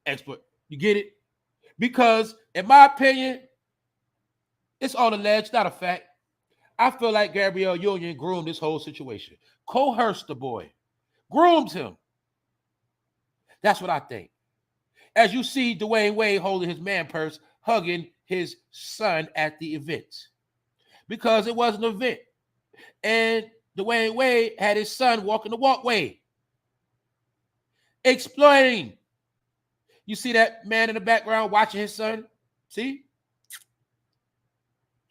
Speaker 1: exploit. You get it? Because, in my opinion, it's all alleged, not a fact. I feel like Gabrielle Union groomed this whole situation. Coerced the boy. Groomed him. That's what I think. As you see Dwayne Wade holding his man purse, hugging his son at the event. Because it was an event. And Dwayne Wade had his son walking the walkway. Exploiting. You see that man in the background watching his son? See?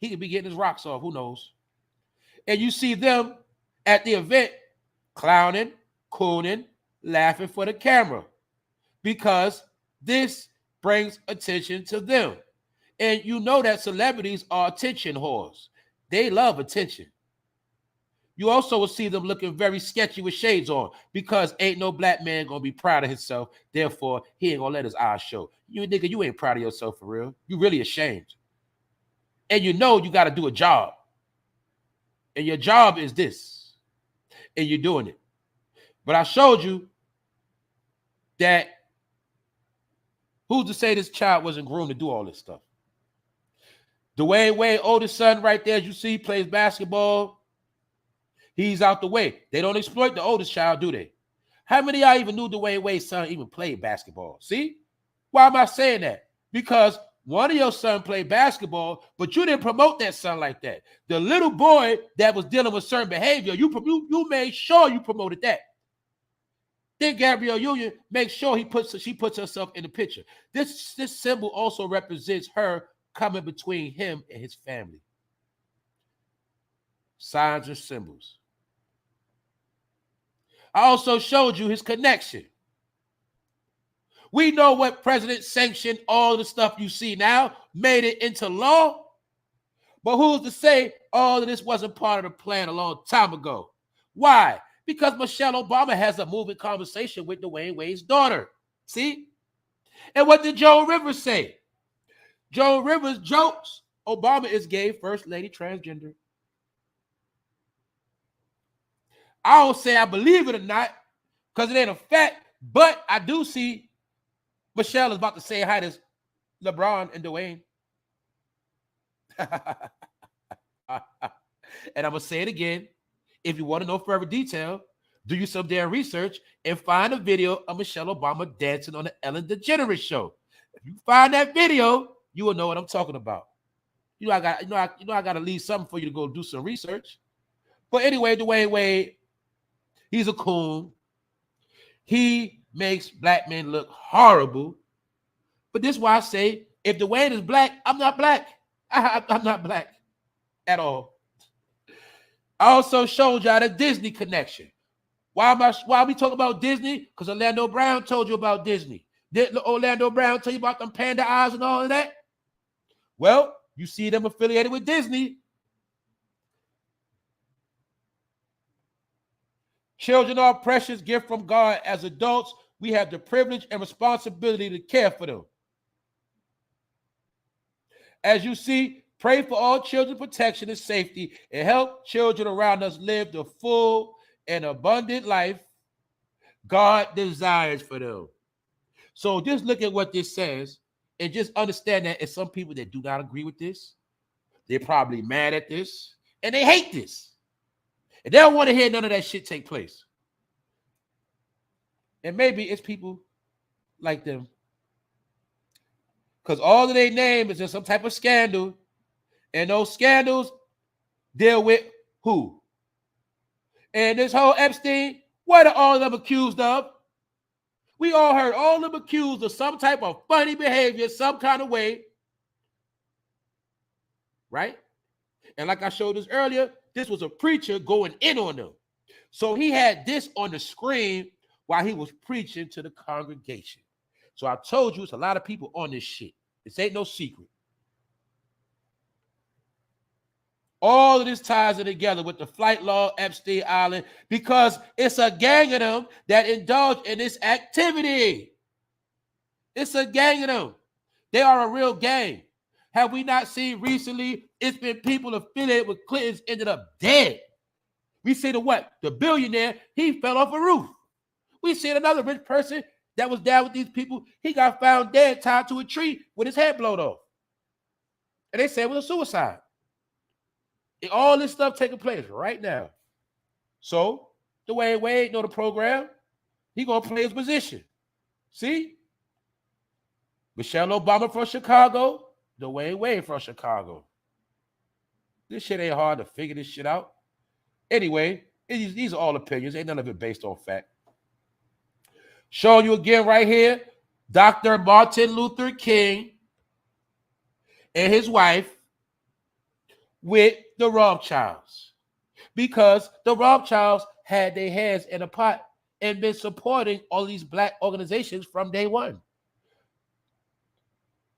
Speaker 1: He could be getting his rocks off. Who knows? And you see them at the event clowning, cooning, laughing for the camera. Because this brings attention to them. And you know that celebrities are attention whores. They love attention. You also will see them looking very sketchy with shades on because ain't no black man going to be proud of himself. Therefore, he ain't going to let his eyes show. You nigga, you ain't proud of yourself for real. You really ashamed. And you know you got to do a job. And your job is this. And you're doing it. But I showed you that who's to say this child wasn't groomed to do all this stuff? Dwayne Wade, oldest son right there, as you see, plays basketball. He's out the way. They don't exploit the oldest child, do they? How many of y'all even knew Dwayne Wade's son even played basketball? See? Why am I saying that? Because one of your sons played basketball, but you didn't promote that son like that. The little boy that was dealing with certain behavior, you made sure you promoted that. Then Gabrielle Union makes sure she puts herself in the picture. This symbol also represents her coming between him and his family. Signs and symbols. I also showed you his connection. We know what president sanctioned all the stuff you see now, made it into law. But who's to say all of this wasn't part of the plan a long time ago? Why? Because Michelle Obama has a moving conversation with Dwayne Wade's daughter. See? And what did Joan Rivers say? Joan Rivers jokes Obama is gay, first lady, transgender. I don't say I believe it or not because it ain't a fact, but I do see Michelle is about to say hi to LeBron and Dwayne. And I'm going to say it again. If you want to know further detail, do you some damn research and find a video of Michelle Obama dancing on the Ellen DeGeneres show. If you find that video, you will know what I'm talking about. I got to leave something for you to go do some research. But anyway, Dwayne Wade, he's a coon. He makes black men look horrible. But this is why I say, if Dwayne is black, I'm not black. I'm not black at all. I also showed y'all the Disney connection. Why are we talking about Disney? Because Orlando Brown told you about Disney. Did Orlando Brown tell you about them panda eyes and all of that? Well, you see them affiliated with Disney. Children are a precious gift from God. As adults, we have the privilege and responsibility to care for them. As you see, pray for all children's protection and safety and help children around us live the full and abundant life God desires for them. So just look at what this says and just understand that there's some people that do not agree with this. They're probably mad at this and they hate this. And they don't want to hear none of that shit take place. And maybe it's people like them. Because all of their name is in some type of scandal. And those scandals deal with who? And this whole Epstein, what are all of them accused of? We all heard all of them accused of some type of funny behavior, some kind of way. Right? And like I showed us earlier, this was a preacher going in on them. So he had this on the screen while he was preaching to the congregation. So I told you it's a lot of people on this shit. This ain't no secret. All of this ties it together with the flight law, Epstein Island, because it's a gang of them that indulge in this activity. It's a gang of them. They are a real gang. Have we not seen recently, it's been people affiliated with Clintons ended up dead. We see the what? The billionaire, he fell off a roof. We seen another rich person that was down with these people. He got found dead, tied to a tree with his head blown off. And they said it was a suicide. And all this stuff taking place right now. So, DWAYNE Wade know the program. He going to play his position. See? Michelle Obama from Chicago, DWAYNE Wade from Chicago. This shit ain't hard to figure this shit out. Anyway, these are all opinions. Ain't none of it based on fact. Showing you again right here, Dr. Martin Luther King and his wife with the Rothschilds, because the Rothschilds had their hands in a pot and been supporting all these black organizations from day one.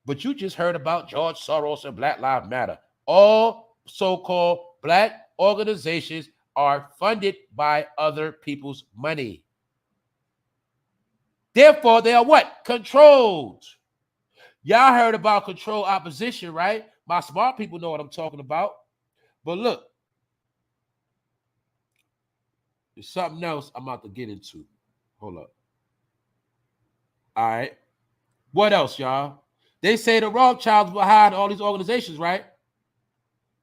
Speaker 1: But you just heard about George Soros and Black Lives Matter. All so-called black organizations are funded by other people's money. Therefore, they are what? Controlled. Y'all heard about controlled opposition, right? My smart people know what I'm talking about. But look, there's something else I'm about to get into. Hold up. All right. What else, y'all? They say the Rothschilds behind all these organizations, right?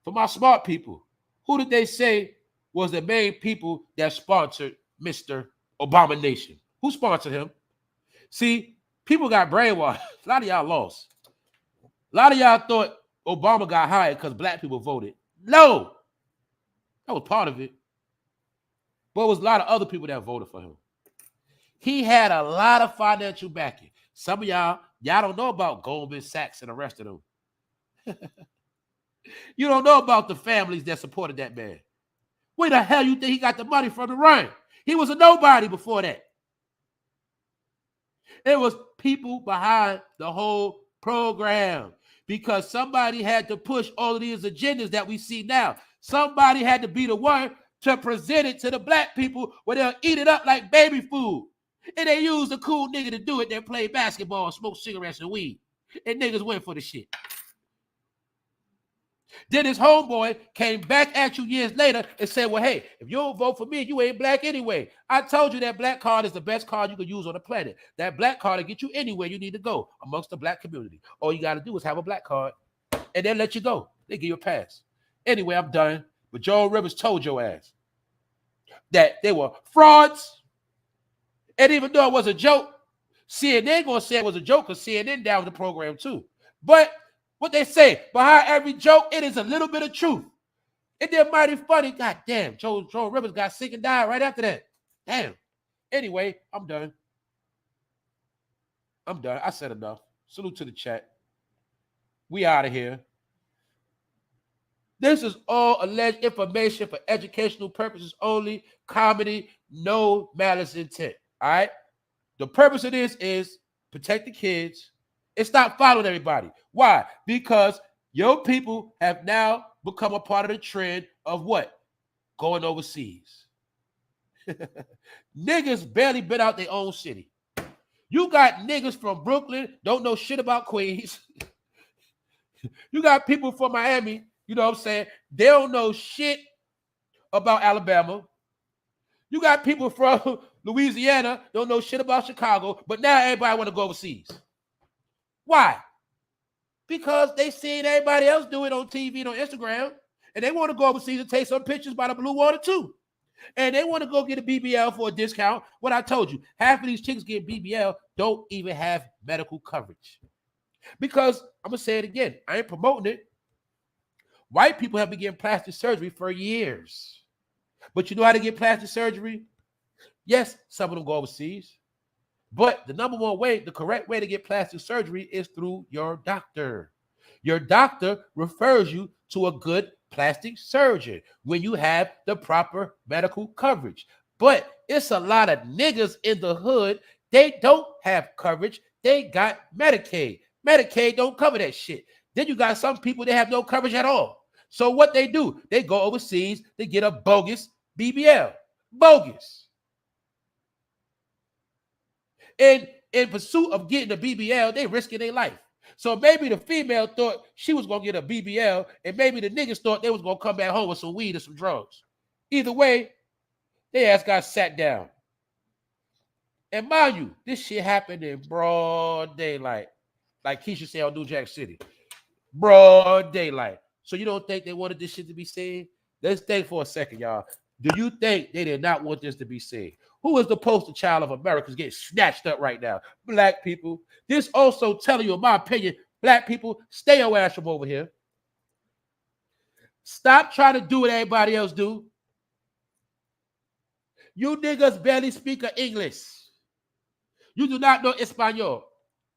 Speaker 1: For my smart people, who did they say was the main people that sponsored Mr. Abomination? Who sponsored him? See, people got brainwashed. A lot of y'all lost. A lot of y'all thought Obama got hired because black people voted. No. That was part of it. But it was a lot of other people that voted for him. He had a lot of financial backing. Some of y'all don't know about Goldman Sachs and the rest of them. You don't know about the families that supported that man. Where the hell you think he got the money from to run? He was a nobody before that. It was people behind the whole program, because somebody had to push all of these agendas that we see now. Somebody had to be the one to present it to the black people where they'll eat it up like baby food. And they use a cool nigga to do it. They play basketball, smoke cigarettes and weed. And niggas went for the shit. Then his homeboy came back at you years later and said, well, hey, if you don't vote for me, you ain't black anyway. I told you that black card is the best card you can use on the planet. That black card will get you anywhere you need to go amongst the black community. All you got to do is have a black card, and they'll let you go. They give you a pass. Anyway, I'm done. But Joel Rivers told your ass that they were frauds. And even though it was a joke, CNN going to say it was a joke because CNN down with the program too. But what they say, behind every joke, it is a little bit of truth. And they're mighty funny. God damn, Joel Rivers got sick and died right after that. Damn. Anyway, I'm done. I said enough. Salute to the chat. We out of here. This is all alleged information for educational purposes only. Comedy, no malice intent. All right? The purpose of this is protect the kids and stop following everybody. Why? Because your people have now become a part of the trend of what? Going overseas. Niggas barely been out their own city. You got niggas from Brooklyn, don't know shit about Queens. You got people from Miami, you know what I'm saying? They don't know shit about Alabama. You got people from Louisiana, don't know shit about Chicago, but now everybody want to go overseas. Why? Because they seen everybody else do it on TV and on Instagram, and they want to go overseas and take some pictures by the blue water too. And they want to go get a BBL for a discount. What I told you, half of these chicks get BBL don't even have medical coverage. Because, I'm going to say it again, I ain't promoting it. White people have been getting plastic surgery for years. But you know how to get plastic surgery? Yes, some of them go overseas. But the number one way, the correct way to get plastic surgery is through your doctor. Your doctor refers you to a good plastic surgeon when you have the proper medical coverage. But it's a lot of niggas in the hood. They don't have coverage. They got Medicaid. Medicaid don't cover that shit. Then you got some people that have no coverage at all. So what they do, they go overseas to get a bogus BBL. Bogus. And in pursuit of getting a BBL, they risking their life. So maybe the female thought she was going to get a BBL, and maybe the niggas thought they was going to come back home with some weed or some drugs. Either way, their ass got sat down. And mind you, this shit happened in broad daylight. Like Keisha said on New Jack City. Broad daylight. So you don't think they wanted this shit to be seen? Let's think for a second, y'all. Do you think they did not want this to be seen? Who is the poster child of America's getting snatched up right now? Black people. This also telling you, in my opinion, black people, stay your ass from over here. Stop trying to do what everybody else do. You niggas barely speak English. You do not know Espanol.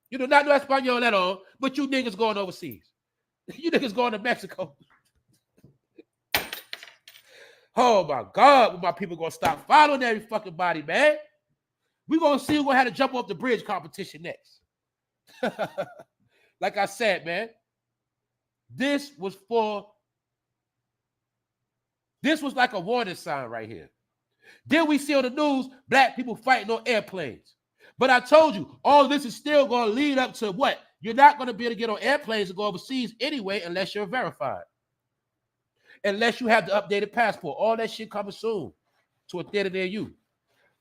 Speaker 1: You do not know Espanol at all, but you niggas going overseas. You niggas going to Mexico. Oh my God, when my people gonna stop following every fucking body, man. We gonna see who's gonna have to jump off the bridge competition next. Like I said, man, this was like a warning sign right here. Then we see on the news, black people fighting on airplanes. But I told you, all this is still going to lead up to what? You're not going to be able to get on airplanes and go overseas anyway unless you're verified. Unless you have the updated passport. All that shit coming soon to a theater near you.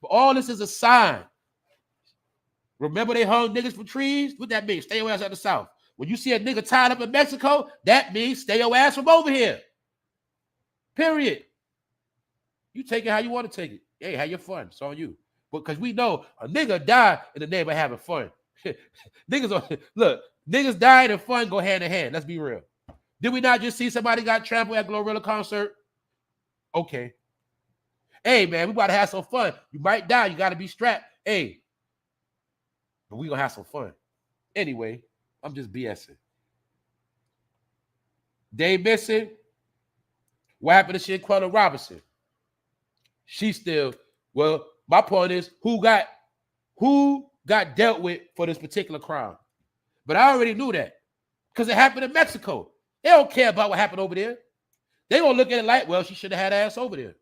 Speaker 1: But all this is a sign. Remember they hung niggas from trees? What that mean? Stay your ass out the South. When you see a nigga tied up in Mexico, that means stay your ass from over here. Period. You take it how you want to take it. Hey, have your fun. It's on you. Because we know a nigga died in the name of having fun. Niggas dying and fun go hand in hand. Let's be real. Did we not just see somebody got trampled at Glorilla concert? Okay. Hey, man, we about to have some fun. You might die. You got to be strapped. Hey, but we going to have some fun. Anyway, I'm just BSing. They missing. What happened to Shanquella Robinson? She still, well, my point is who got dealt with for this particular crime. But I already knew that because it happened in Mexico. They don't care about what happened over there. They gonna look at it like, well, she should have had ass over there.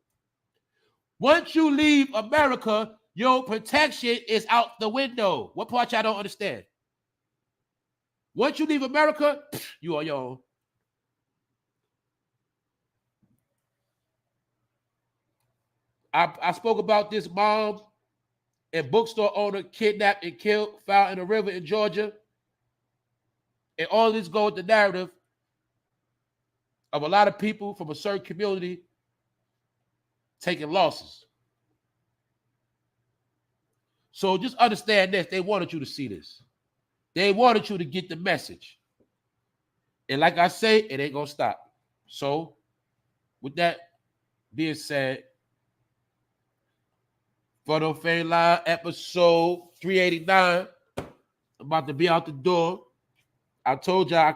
Speaker 1: Once you leave America, your protection is out the window. What part y'all don't understand? Once you leave America, you on your own. I spoke about this mom and bookstore owner kidnapped and killed, found in a river in Georgia. And all this goes with the narrative of a lot of people from a certain community taking losses. So just understand this. They wanted you to see this. They wanted you to get the message. And like I say, it ain't going to stop. So with that being said, Photo Fame Live episode 389. I'm about to be out the door. I told y'all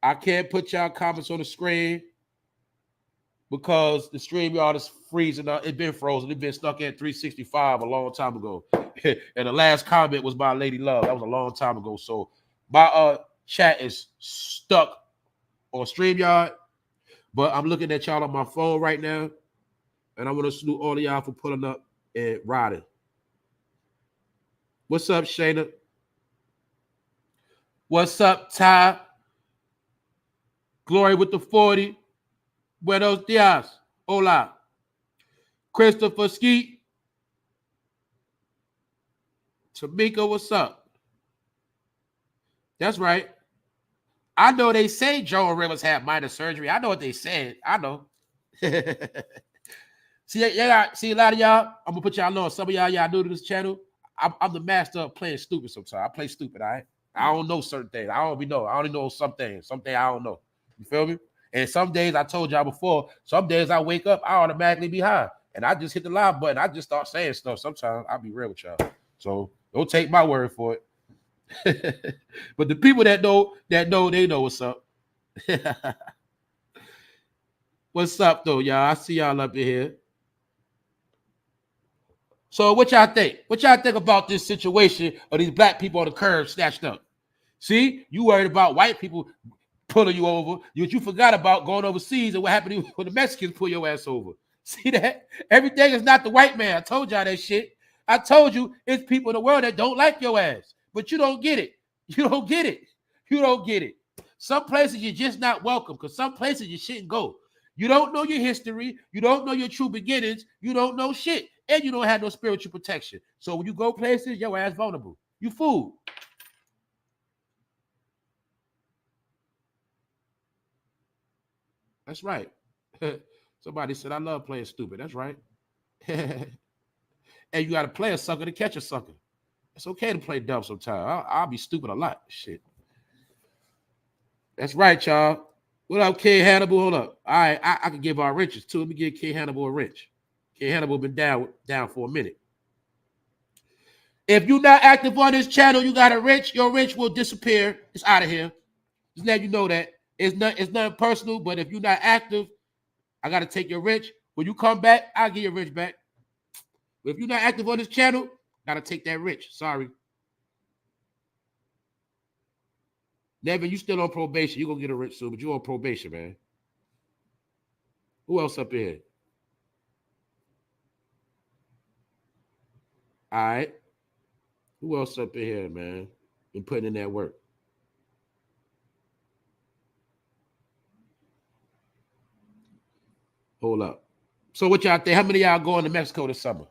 Speaker 1: I can't put y'all comments on the screen because the StreamYard is freezing up. It's been frozen. It's been stuck at 365 a long time ago. And the last comment was by Lady Love. That was a long time ago. So my chat is stuck on StreamYard. But I'm looking at y'all on my phone right now. And I want to salute all of y'all for pulling up and riding. What's up, Shayna? What's up, Ty? Glory with the 40. Buenos dias. Hola. Christopher Skeet. Tamika, what's up? That's right. I know they say Joe Rivers had minor surgery. I know what they said. I know. See a lot of y'all. I'm gonna put y'all on. Some of y'all new to this channel. I'm the master of playing stupid sometimes. I play stupid, all right? I don't know certain things. I only know some things. Some things I don't know. You feel me? And some days, I told y'all before, some days I wake up, I automatically be high. And I just hit the live button. I just start saying stuff. Sometimes I'll be real with y'all. So don't take my word for it. But the people that know, they know what's up. What's up, though, y'all? I see y'all up in here. So what y'all think? What y'all think about this situation of these black people on the curb snatched up? See, you worried about white people pulling you over. You forgot about going overseas and what happened to you when the Mexicans pull your ass over. See that? Everything is not the white man. I told y'all that shit. I told you it's people in the world that don't like your ass, but you don't get it. You don't get it. You don't get it. Some places you're just not welcome because some places you shouldn't go. You don't know your history. You don't know your true beginnings. You don't know shit. And you don't have no spiritual protection. So when you go places, your ass vulnerable. You fool. That's right. Somebody said, I love playing stupid. That's right. And you got to play a sucker to catch a sucker. It's okay to play dumb sometimes. I'll be stupid a lot. Shit. That's right, y'all. What up, K Hannibal? Hold up. All right, I can give our wrenches too. Let me give K Hannibal a wrench. K Hannibal been down for a minute. If you're not active on this channel, you got a wrench. Your wrench will disappear. It's out of here. Just let you know that it's nothing personal. But if you're not active, I gotta take your wrench. When you come back, I'll give your wrench back. But if you're not active on this channel, gotta take that wrench. Sorry. Nevin, you still on probation. You're gonna get a wrench soon, but you're on probation, man. Who else up here? All right. Who else up in here, man? Been putting in that work. Hold up. So what y'all think? How many of y'all going to Mexico this summer?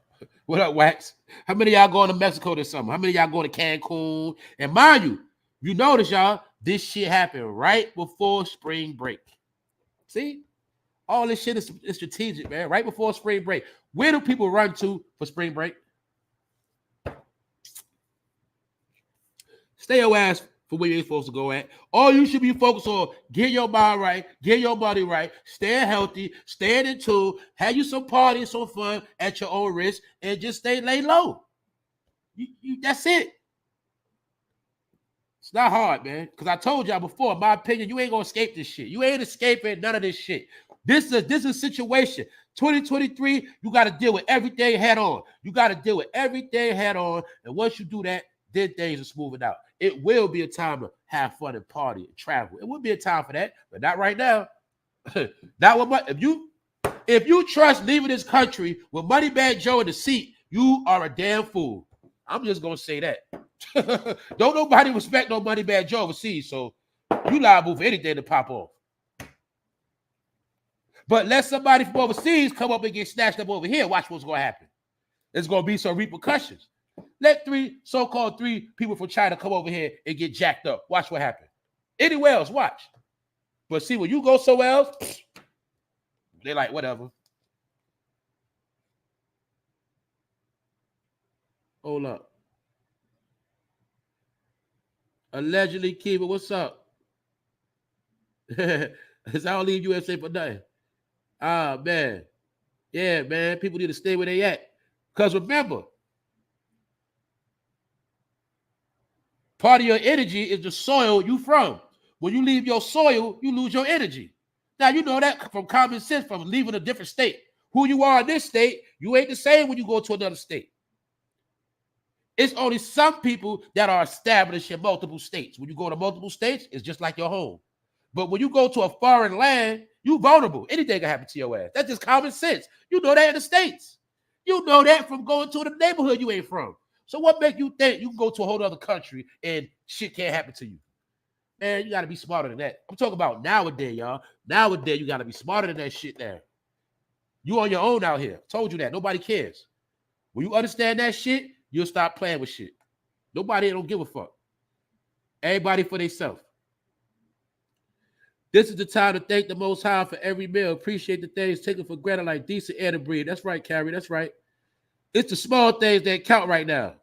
Speaker 1: What up, Wax? How many of y'all going to Mexico this summer? How many of y'all going to Cancun? And mind you, you notice, y'all, this shit happened right before spring break. See? All this shit is strategic, man. Right before spring break. Where do people run to for spring break? Stay your ass for where you're supposed to go at. All you should be focused on, get your mind right, get your body right, stay healthy, stay in tune, have you some parties, some fun at your own risk, and just lay low. That's it. It's not hard, man. Because I told y'all before, in my opinion, you ain't gonna escape this shit. You ain't escaping none of this shit. This is a situation. 2023, you got to deal with everything head on. You got to deal with everything head on. And once you do that, then things are smoothing out. It will be a time to have fun and party and travel. It will be a time for that, but not right now. Not with if you trust leaving this country with Moneybag Joe in the seat, you are a damn fool. I'm just gonna say that. Don't nobody respect no Moneybag Joe overseas, so you liable for anything to pop off. But let somebody from overseas come up and get snatched up over here. Watch what's gonna happen. There's gonna be some repercussions. Let so-called three people from China come over here and get jacked up. Watch what happens. Anywhere else, watch. But see, when you go somewhere else, they're like, whatever. Hold up. Allegedly, Kiva, what's up? I don't leave USA for nothing. Ah, man. Yeah, man. People need to stay where they at. Because remember, part of your energy is the soil you from. When you leave your soil, you lose your energy. Now, you know that from common sense, from leaving a different state. Who you are in this state, you ain't the same when you go to another state. It's only some people that are established in multiple states. When you go to multiple states, it's just like your home. But when you go to a foreign land, you vulnerable. Anything can happen to your ass. That's just common sense. You know that in the States. You know that from going to the neighborhood you ain't from. So what makes you think you can go to a whole other country and shit can't happen to you? Man, you got to be smarter than that. I'm talking about nowadays, y'all. Nowadays, you got to be smarter than that shit now. You on your own out here. Told you that. Nobody cares. When you understand that shit, you'll stop playing with shit. Nobody don't give a fuck. Everybody for themselves. This is the time to thank the Most High for every meal. Appreciate the things taken for granted like decent air to breathe. That's right, Carrie. That's right. It's the small things that count right now.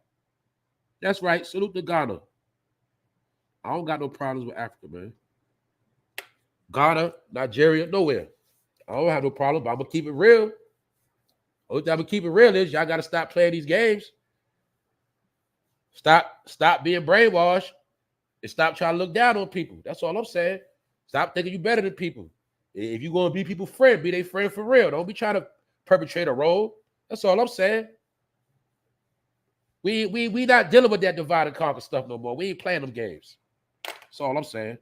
Speaker 1: That's right. Salute to Ghana. I don't got no problems with Africa, man. Ghana, Nigeria, nowhere. I don't have no problem, but I'm going to keep it real. Only thing I'm going to keep it real is y'all got to stop playing these games. Stop being brainwashed and stop trying to look down on people. That's all I'm saying. Stop thinking you better than people. If you're going to be people's friend, be their friend for real. Don't be trying to perpetrate a role. That's all I'm saying. We not dealing with that divide and conquer stuff no more. We ain't playing them games. That's all I'm saying.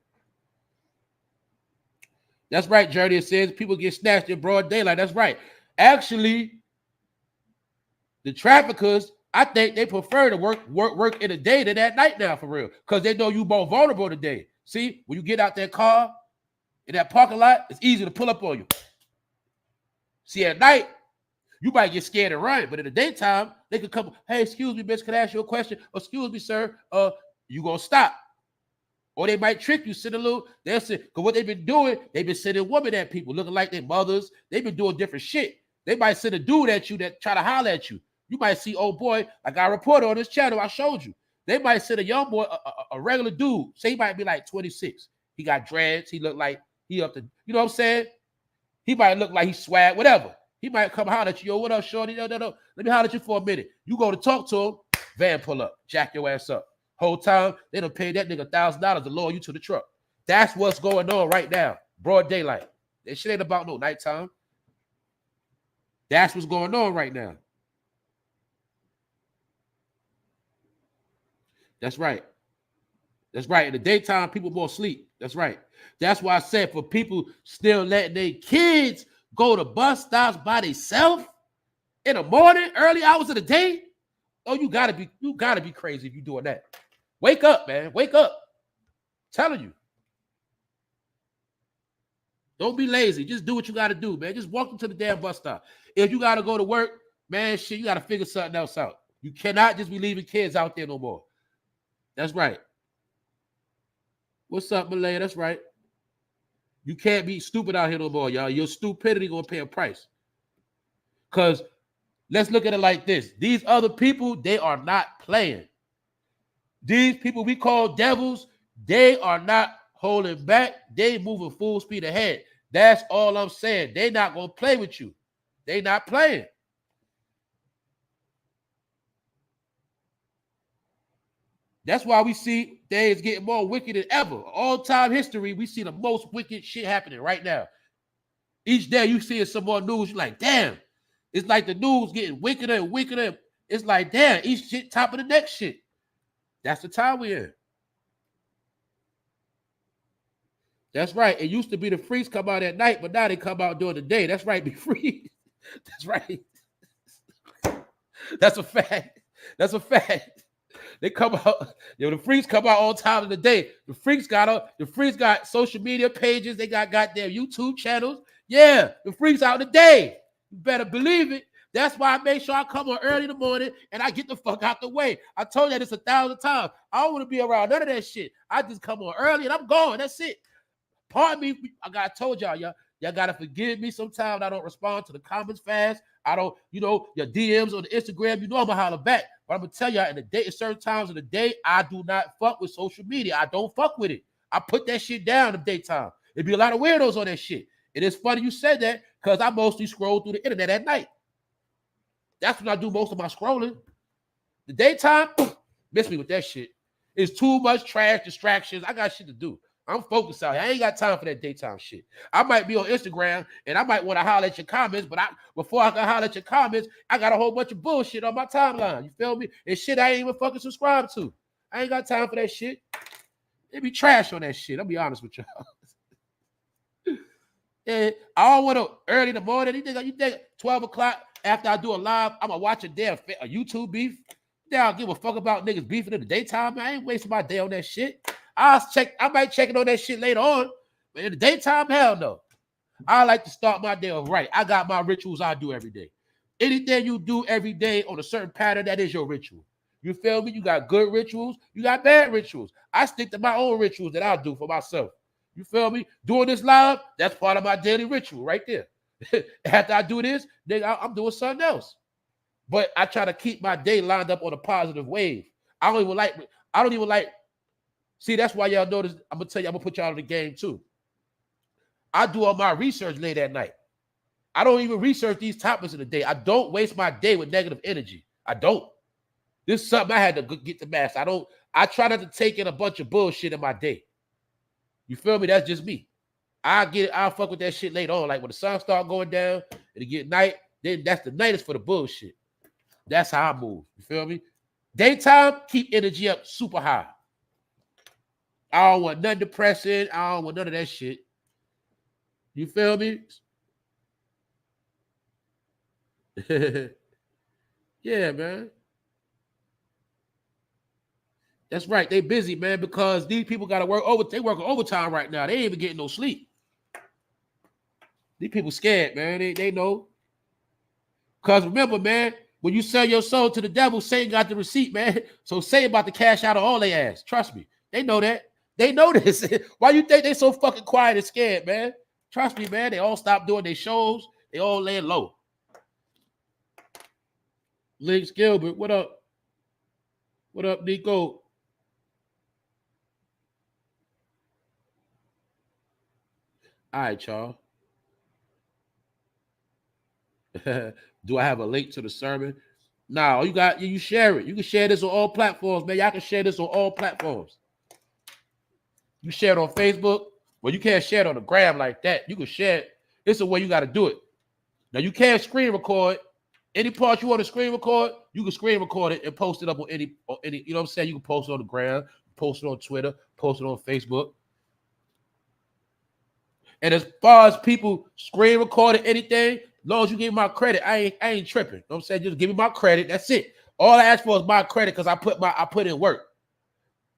Speaker 1: That's right, Journey. It says people get snatched in broad daylight. That's right. Actually, the traffickers, I think they prefer to work in the day than at night now, for real. Because they know you more vulnerable today. See, when you get out that car in that parking lot, it's easy to pull up on you. See, at night, you might get scared and run, but in the daytime, they could come, hey, excuse me, miss, can I ask you a question? Excuse me, sir. You gonna stop. Or they might trick you, send a little, they'll say, because what they've been doing, they've been sending women at people looking like their mothers. They've been doing different shit. They might send a dude at you that try to holler at you. You might see, oh boy, like I reported on this channel, I showed you. They might send a young boy, a regular dude, say he might be like 26. He got dreads, he look like he up to, you know what I'm saying? He might look like he swag, whatever. He might come holler at you, yo, what up, shorty? No. Let me holler at you for a minute. You go to talk to him, van pull up, jack your ass up. Whole time, they done paid that nigga $1,000 to lower you to the truck. That's what's going on right now. Broad daylight. That shit ain't about no nighttime. That's what's going on right now. That's right. That's right. In the daytime, people more sleep. That's right. That's why I said for people still letting their kids go to bus stops by themselves in the morning, early hours of the day. Oh, you gotta be crazy if you're doing that. Wake up, man. Wake up. I'm telling you. Don't be lazy. Just do what you got to do, man. Just walk into the damn bus stop. If you got to go to work, man, shit, you got to figure something else out. You cannot just be leaving kids out there no more. That's right. What's up, Malay? That's right. You can't be stupid out here no more, y'all. Your stupidity going to pay a price. Because let's look at it like this. These other people, they are not playing. These people we call devils, they are not holding back. They moving full speed ahead. That's all I'm saying. They not going to play with you. They not playing. That's why we see things getting more wicked than ever. All-time history, we see the most wicked shit happening right now. Each day you see some more news, you're like, damn. It's like the news getting wickeder and wickeder. It's like, damn, each shit top of the next shit. That's the time we're in. That's right. It used to be the freaks come out at night, but now they come out during the day. That's right, be free. That's right. That's a fact. That's a fact. They come out, the freaks come out all time of the day. The freaks got social media pages. They got goddamn YouTube channels. Yeah, the freaks out in the day. You better believe it. That's why I make sure I come on early in the morning and I get the fuck out the way. I told you this 1,000 times. I don't want to be around none of that shit. I just come on early and I'm going. That's it. Pardon me. I told y'all, y'all got to forgive me sometimes. I don't respond to the comments fast. I don't, your DMs on the Instagram, I'm going to holler back. But I'm going to tell y'all, in the day, at certain times of the day, I do not fuck with social media. I don't fuck with it. I put that shit down in the daytime. It'd be a lot of weirdos on that shit. It is funny you said that because I mostly scroll through the internet at night. That's when I do most of my scrolling. The daytime, miss me with that shit. It's too much trash, distractions. I got shit to do. I'm focused out here. I ain't got time for that daytime shit. I might be on Instagram and I might want to holler at your comments, but before I can holler at your comments, I got a whole bunch of bullshit on my timeline. You feel me? And shit I ain't even fucking subscribed to. I ain't got time for that shit. It be trash on that shit. I'll be honest with y'all. And I don't want to early in the morning. You think 12 o'clock after I do a live, I'm going to watch a YouTube beef? Then I'll give a fuck about niggas beefing in the daytime. Man, I ain't wasting my day on that shit. I might check it on that shit later on. But in the daytime, hell no. I like to start my day off right. I got my rituals I do every day. Anything you do every day on a certain pattern, that is your ritual. You feel me? You got good rituals. You got bad rituals. I stick to my own rituals that I'll do for myself. You feel me? Doing this live, that's part of my daily ritual right there. After I do this, nigga, I'm doing something else. But I try to keep my day lined up on a positive wave. I don't even like. See, that's why y'all notice. I'm gonna tell you, I'm gonna put y'all in the game too. I do all my research late at night. I don't even research these topics in the day. I don't waste my day with negative energy. I don't. This is something I had to get to master. I try not to take in a bunch of bullshit in my day. You feel me? That's just me. I'll fuck with that shit later on. Like when the sun start going down and it get night, then that's the night is for the bullshit. That's how I move. You feel me? Daytime, keep energy up super high. I don't want nothing depressing. I don't want none of that shit. You feel me? Yeah, man. That's right. They busy, man, because these people got to work they working overtime right now. They ain't even getting no sleep. These people scared, man. They know. Because remember, man, when you sell your soul to the devil, Satan got the receipt, man. So Satan about to cash out of all their ass. Trust me. They know that. They know this. Why you think they so fucking quiet and scared, man? Trust me, man. They all stopped doing their shows. They all laying low. Links Gilbert, what up? What up, Nico? All right, y'all. Do I have a link to the sermon? No, you share it. You can share this on all platforms, man. Y'all can share this on all platforms. You share it on Facebook. Well, you can't share it on the gram like that. You can share it. It's the way you got to do it. Now, you can't screen record. Any part you want to screen record, you can screen record it and post it up on any, you know what I'm saying? You can post it on the gram, post it on Twitter, post it on Facebook. And as far as people screen recording anything, as long as you give me my credit, I ain't tripping. You know what I'm saying? Just give me my credit. That's it. All I ask for is my credit because I put in work.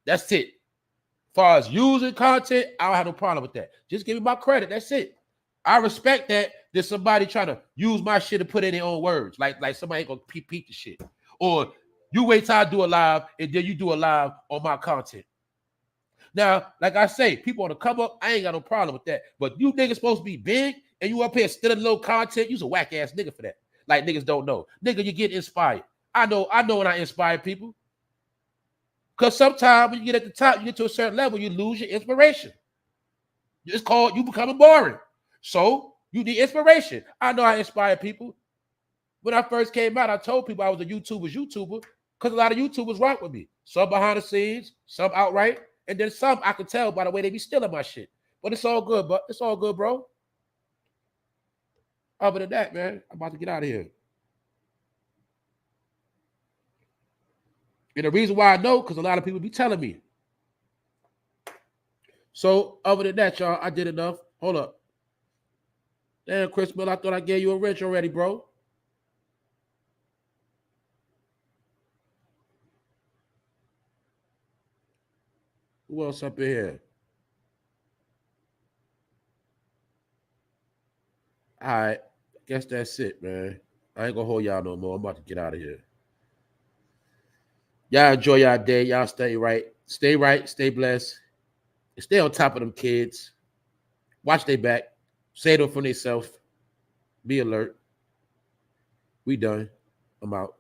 Speaker 1: That's it. As far as using content, I don't have no problem with that. Just give me my credit. That's it. I respect that there's somebody trying to use my shit to put in their own words. Like somebody ain't gonna peep the shit. Or you wait till I do a live and then you do a live on my content. Now, like I say, people want to come up. I ain't got no problem with that. But you niggas supposed to be big and you up here stealing low content. You's a whack ass nigga for that. Like niggas don't know. Nigga, you get inspired. I know when I inspire people. Because sometimes when you get at the top, you get to a certain level, you lose your inspiration. It's called you becoming boring. So you need inspiration. I know I inspire people. When I first came out, I told people I was a YouTuber because a lot of YouTubers rock with me. Some behind the scenes, some outright, and then some I can tell by the way they be stealing my shit. But it's all good, but it's all good, bro. Other than that, man, I'm about to get out of here. And the reason why I know, because a lot of people be telling me. So other than that, y'all, I did enough. Hold up. Damn, Chris Mill, I thought I gave you a wrench already, bro. Who else up in here? All right. Guess that's it, man. I ain't gonna hold y'all no more. I'm about to get out of here. Y'all enjoy y'all day. Y'all stay right, stay blessed, and stay on top of them kids. Watch their back. Say them for themselves. Be alert. We done. I'm out.